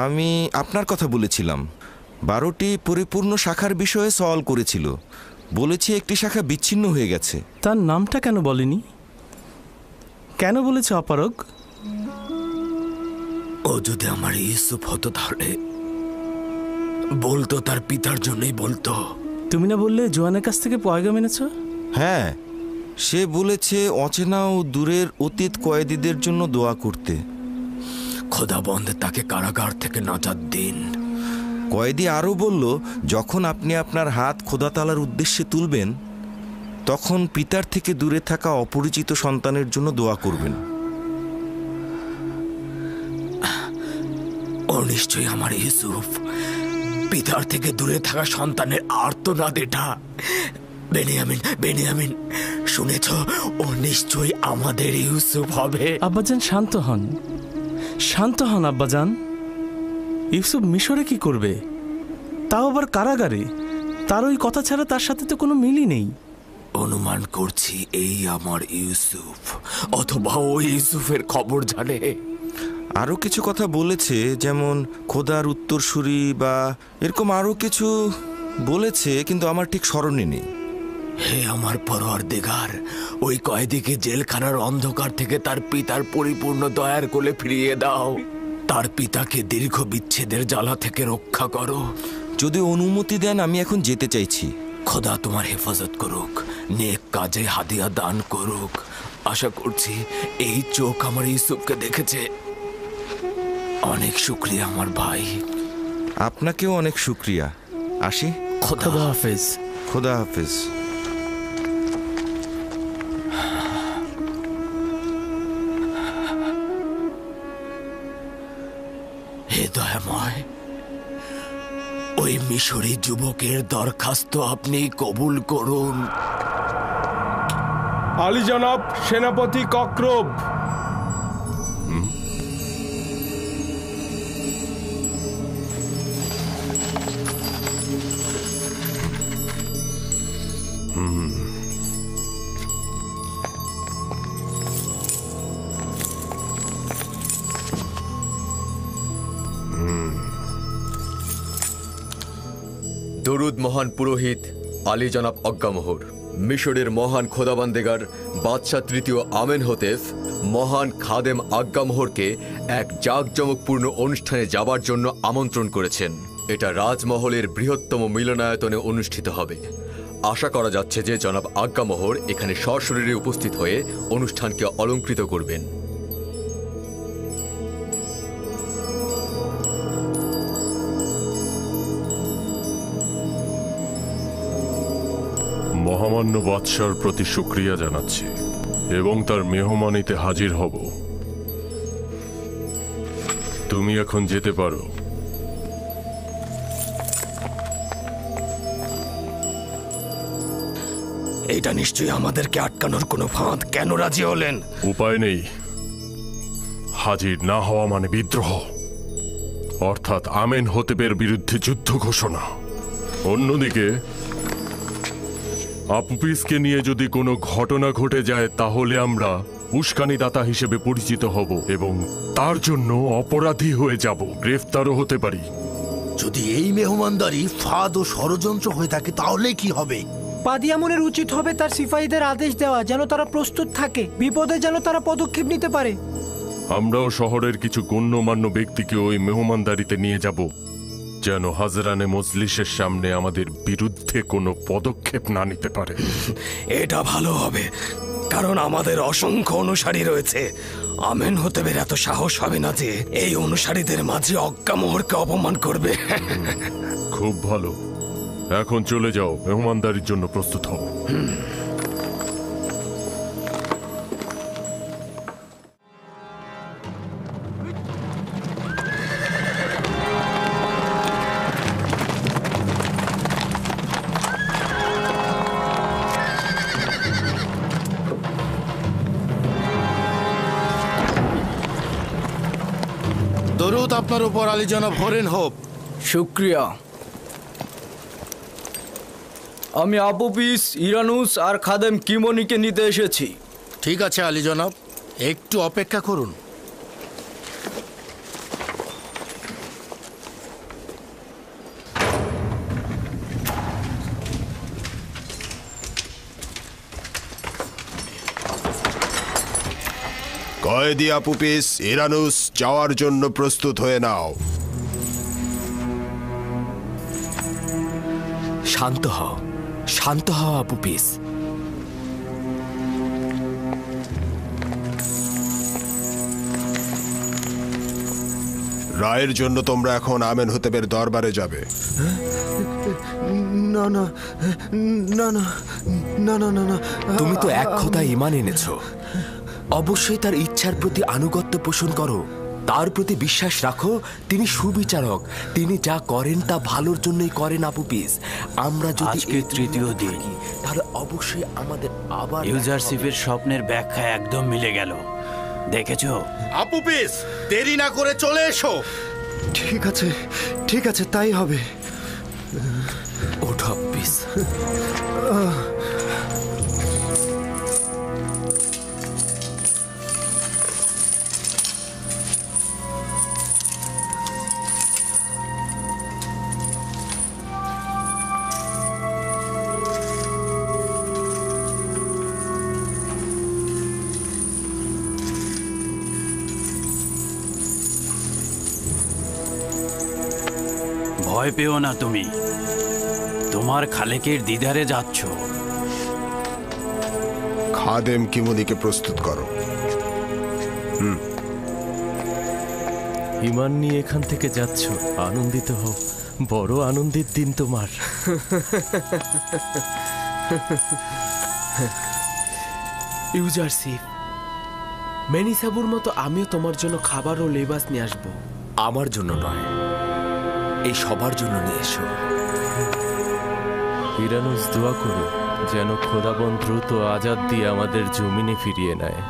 আমি আপনার কথা বলেছিলাম। 12টি পরিপূর্ণ শাখার বিষয়ে সওয়াল করেছিল, বলেছি একটি শাখা বিচ্ছিন্ন হয়ে গেছে। তার নামটা কেন বলেনি? কেন বলেছে অপারগ? ও যদি আমার ইউসুফ হতো তাহলে বলতো তার পিতার জন্যই বলতো। তুমি না বললে জোয়ানের কাছ থেকে পয়গাম এনেছ? হ্যাঁ, সে বলেছে অচেনা ও দূরের অতীত কয়েদিদের জন্য দোয়া করতে। খোদাবন্দে তাকে কারাগার থেকে নাজাত দিন। কয়েদি আরও বলল, যখন আপনি আপনার হাত খোদা তাআলার উদ্দেশ্যে তুলবেন, তখন পিতার থেকে দূরে থাকা অপরিচিত সন্তানের জন্য দোয়া করবেন। ও নিশ্চয়ই আমার ইউসুফ। পিতার থেকে দূরে থাকা সন্তানের আর্তনাদ এটা। বেনিয়ামিন, বেনিয়ামিন, শুনেছ? ও নিশ্চয়ই আমাদের ইউসুফ হবে। আব্বাজান শান্ত হন, শান্ত হন আব্বাজান। ইউসুফ মিশরে কি করবে? তাও আবার কারাগারে। তার ওই কথা ছাড়া তার সাথে তো কোনো মিলই নেই। অনুমান করছি এই আমার ইউসুফ, অথবা ওই ইউসুফের খবর জানে। আরও কিছু কথা বলেছে, যেমন খোদার উত্তরসূরি বা এরকম আরও কিছু বলেছে, কিন্তু আমার ঠিক স্মরণে নেই। হে আমার পরওয়ারদিগার, ওই কয়েদিকে জেলখানার অন্ধকার থেকে তার পিতার পরিপূর্ণ দয়ার কোলে ফিরিয়ে দাও। তার পিতাকে দীর্ঘ বিচ্ছেদের জ্বালা থেকে রক্ষা করো। যদি অনুমতি দেন, আমি এখন যেতে চাইছি। খোদা তোমার হেফাজত করুক, নেক কাজে হাদিয়া দান করুক। আশা করছি এই চোখ আমার ইউসুফকে দেখেছে। অনেক শুক্রিয়া আমার ভাই। আপনাকেও অনেক শুক্রিয়া। আসি। খোদা হাফেজ। খোদা হাফেজ। হে দয়াময়, ওই মিশরী যুবকের দরখাস্ত আপনি কবুল করুন। আলী জনাব, সেনাপতি কক্রব। দরুদ মহান পুরোহিত আলী জনাব অজ্ঞামোহর। মিশরের মহান খোদাবান্দেগার বাদশাহ তৃতীয় আমেনহোতেপ মহান খাদেম আজ্ঞামোহরকে এক জাঁকজমকপূর্ণ অনুষ্ঠানে যাবার জন্য আমন্ত্রণ করেছেন। এটা রাজমহলের বৃহত্তম মিলনায়তনে অনুষ্ঠিত হবে। আশা করা যাচ্ছে যে জনাব আজ্ঞামোহর এখানে সশরীরে উপস্থিত হয়ে অনুষ্ঠানকে অলঙ্কৃত করবেন। মহামান্য বাদশার প্রতি শুকরিয়া জানাচ্ছি এবং তার মেহমানিতে হাজির হব। তুমি এখন যেতে পারো। এটা নিশ্চয়ই আমাদেরকে আটকানোর কোনো ফাঁদ। কেন রাজি হলেন? উপায় নেই। হাজির না হওয়া মানে বিদ্রোহ, অর্থাৎ আমেনহোতেপের বিরুদ্ধে যুদ্ধ ঘোষণা। অন্যদিকে আপুপিসকে নিয়ে যদি কোনো ঘটনা ঘটে যায়, তাহলে আমরা উস্কানিদাতা হিসেবে পরিচিত হব এবং তার জন্য অপরাধী হয়ে যাব, গ্রেফতারও হতে পারি। যদি এই মেহমানদারি ফাঁদ ও ষড়যন্ত্র হয়ে থাকে তাহলে কি হবে? পাদিয়ামনের উচিত হবে তার সিপাহীদের আদেশ দেওয়া, যেন তারা প্রস্তুত থাকে, বিপদে যেন তারা পদক্ষেপ নিতে পারে। আমরাও শহরের কিছু গণ্যমান্য ব্যক্তিকে ওই মেহমানদারিতে নিয়ে যাব, যেন হাজরানে মজলিসের সামনে আমাদের বিরুদ্ধে কোনো পদক্ষেপ না নিতে পারে। এটা ভালো হবে, কারণ আমাদের অসংখ্য অনুসারী রয়েছে। আমেনহোতেপের এত সাহস হবে না যে এই অনুসারীদের মাঝে অজ্ঞামোহরকে অপমান করবে। খুব ভালো, এখন চলে যাও, মেহমানদারির জন্য প্রস্তুত হও। দরুদ আপনার উপর আলী জনাব হরেন হোপ। শুক্রিয়া। আমি আপুপিস, ইরানুস আর খাদেম কিমনিকে নিতে এসেছি। ঠিক আছে আলী জনাব, একটু অপেক্ষা করুন। কয়েদি আপুপিস, ইরানুস, যাওয়ার জন্য প্রস্তুত হয়ে নাও। শান্ত হও, শান্ত হও আপুপিস। রায়ের জন্য তোমরা এখন আমেন হতেবের দরবারে যাবে। না না না না না না না না, তুমি তো এক খোদায় ঈমান এনেছো, অবশ্যই তার ইচ্ছার প্রতি আনুগত্য পোষণ করো, তার প্রতি বিশ্বাস রাখো। তিনি সুবিচারক, তিনি যা করেন তা ভালোর জন্যই করেন আপুপিস। আমরা যদি আজকে তৃতীয় দিন, তাহলে অবশ্যই আমাদের আবার ইউজারশিপের স্বপ্নের ব্যাখ্যা একদম মিলে গেল। দেখেছো আপুপিস, দেরি না করে চলে এসো। ঠিক আছে, ঠিক আছে, তাই হবে। ওঠো আপুপিস। ভয় পেও না, তুমি তোমার খালেকের দিদারে যাচ্ছ। খাদেম কিমনিকে প্রস্তুত করো। ইমান নিয়ে এখান থেকে যাচ্ছ, আনন্দিত হও, বড় আনন্দের দিন তোমার। ইউজারশিপ, মেনিসাবুর মতো আমিও তোমার জন্য খাবার ও লেবাস নিয়ে আসবো। আমার জন্য নয়, এই সবার জন্য নিয়ে এসো। ইরানুস, দোয়া করো যেন খোদাবন দ্রুত আজাদ দিয়ে আমাদের জমিনে ফিরিয়ে নেয়।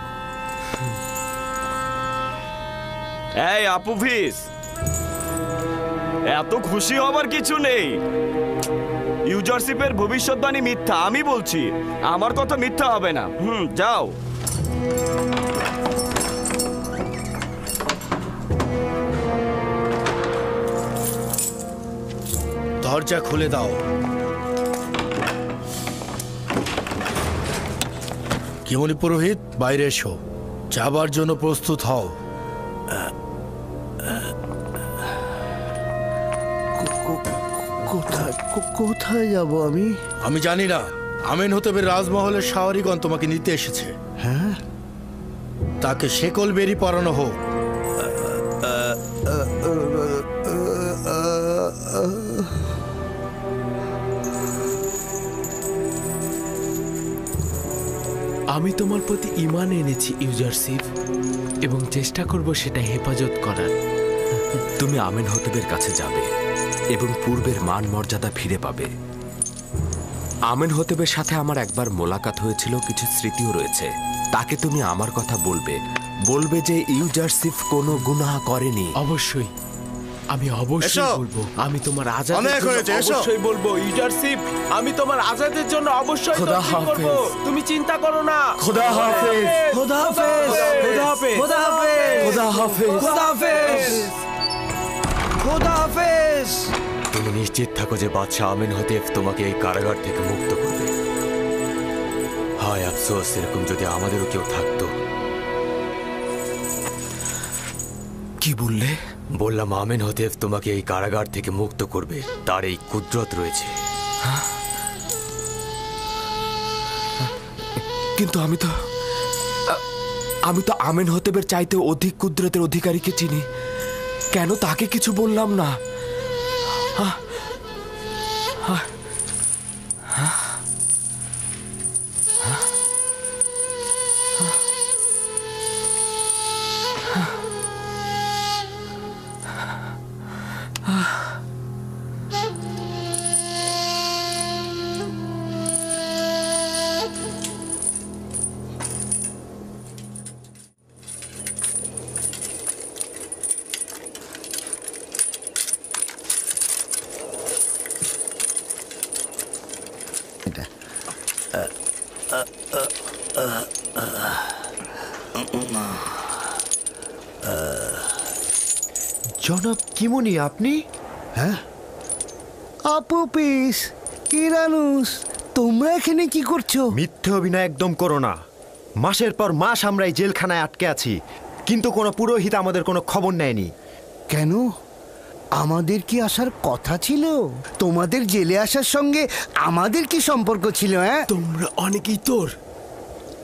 এই আপুফিস, এত খুশি হবার কিছু নেই। ইউজারশিপের ভবিষ্যৎবাণী মিথ্যা, আমি বলছি। আমার কথা মিথ্যা হবে না। যাও। দরজা খুলে দাও। কিমনি পুরোহিত, বাইরে এসো, যাবার জন্য প্রস্তুত হও। কোথায় যাব আমি? আমি জানি না। আমেন হতেবের রাজমহলের শাওয়ারিগণ তোমাকে নিতে এসেছে। হ্যাঁ, তাকে শেকল বেরি পরানো হোক। আমি তোমার প্রতি ঈমান এনেছি ইউজারশিপ, এবং চেষ্টা করব সেটা হেফাজত করার। তুমি আমেন হতেবের কাছে যাবে এবং পূর্বের মান মর্যাদা ফিরে পাবে। আমেন হতেবের সাথে আমার একবার মোলাকাত হয়েছিল, কিছু স্মৃতিও রয়েছে। তাকে তুমি আমার কথা বলবে, বলবে যে ইউজারশিপ কোনো গুনাহ করেনি। অবশ্যই, আমি অবশ্যই বলবো। আমি তোমার আজাদের অনেক জন্য হয়েছে, এসো। অবশ্যই বলবো ইউজারশিপ, আমি তোমার আজাদের জন্য অবশ্যই খোদা তদবির করব। হাফেজ। তুমি চিন্তা করো না। খোদা হাফেজ। খোদা হাফেজ। খোদা হাফেজ। খোদা হাফেজ। খোদা হাফেজ। খোদা হাফেজ। খোদা হাফেজ। তুমি নিশ্চিত থাকো যে বাদশাহ আমিন হতেফ তোমাকে এই কারাগার থেকে মুক্ত করবে। হায় আফসোস, এরকম যদি আমাদেরও কেউ থাকতো। কি বললে? বললাম আমিন হতেফ তোমাকে এই কারাগার থেকে মুক্ত করবে, তার এই কুদরত রয়েছে। কিন্তু আমি তো আমেন হতেবের চাইতে অধিক কুদরতের অধিকারীকে চিনি। কেন তাকে কিছু বললাম না? জনাব কিমনি আপনি? হ্যাঁ আপুপিস, ইরানুস, তোমরা এখানে কি করছো? মিথ্যে অভিনয় একদম করো না। মাসের পর মাস আমরা এই জেলখানায় আটকে আছি, কিন্তু কোনো পুরোহিত আমাদের কোনো খবর নেয়নি। কেন? আমাদের কি আসার কথা ছিল? তোমাদের জেলে আসার সঙ্গে আমাদের কি সম্পর্ক ছিল? হ্যাঁ, তোমরা অনেকেই তোর,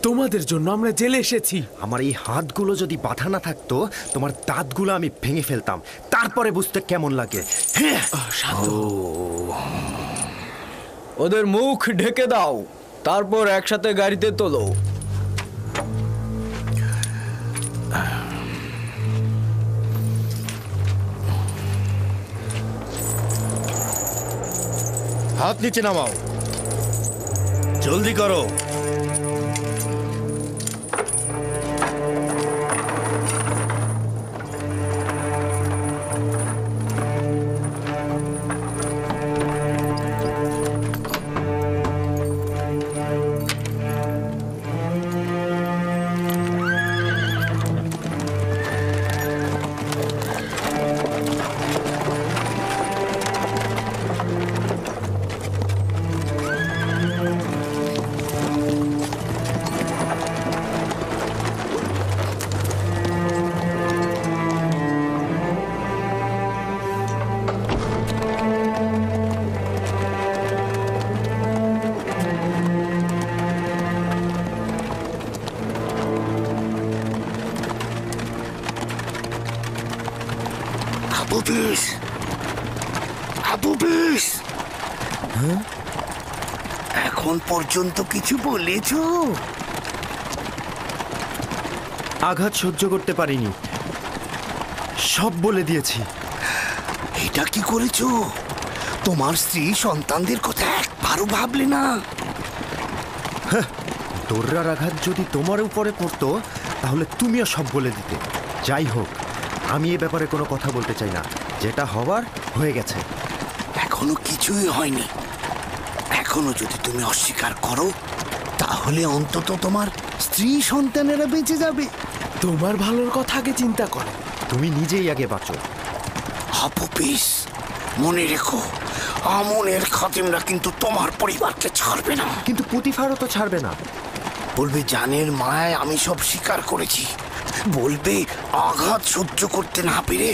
তোমাদের জন্য আমরা জেলে এসেছি। আমার এই হাতগুলো যদি বাঁধা না থাকতো, তোমার দাঁতগুলো আমি ভেঙে ফেলতাম, তারপরে বুঝতে কেমন লাগে। ওদের মুখ ঢেকে দাও, তারপর একসাথে গাড়িতে তোলো। হাত নিচে নামাও, জলদি করো। এখন পর্যন্ত কিছু বলেছো? আঘাত সহ্য করতে পারিনি, সব বলে দিয়েছি। এটা কি করেছো? তোমার স্ত্রী সন্তানদের কথা একবারও ভাবলে না? দৌড়ার আঘাত যদি তোমার উপরে পড়তো, তাহলে তুমিও সব বলে দিতে। যাই হোক, আমি এ ব্যাপারে কোনো কথা বলতে চাই না। যেটা হওয়ার হয়ে গেছে। এখনো কিছুই হয়নি। এখনো যদি তুমি অস্বীকার করো, তাহলে অন্তত তোমার স্ত্রী সন্তানেরা বেঁচে যাবে। তোমার ভালোর কথা আগে চিন্তা করো। তুমি নিজেই আগে বাঁচো। হাপুপিস, মনে রেখো, আমনের খাদেমরা কিন্তু তোমার পরিবারকে ছাড়বে না। কিন্তু পুতিফারও তো ছাড়বে না। বলবে জানের মায়ায় আমি সব স্বীকার করেছি। বলবে আঘাত সহ্য করতে না পেরে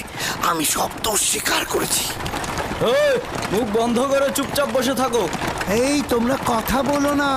আমি সব দোষ স্বীকার করেছি। মুখ বন্ধ করে চুপচাপ বসে থাকো। এই তোমরা কথা বলো না,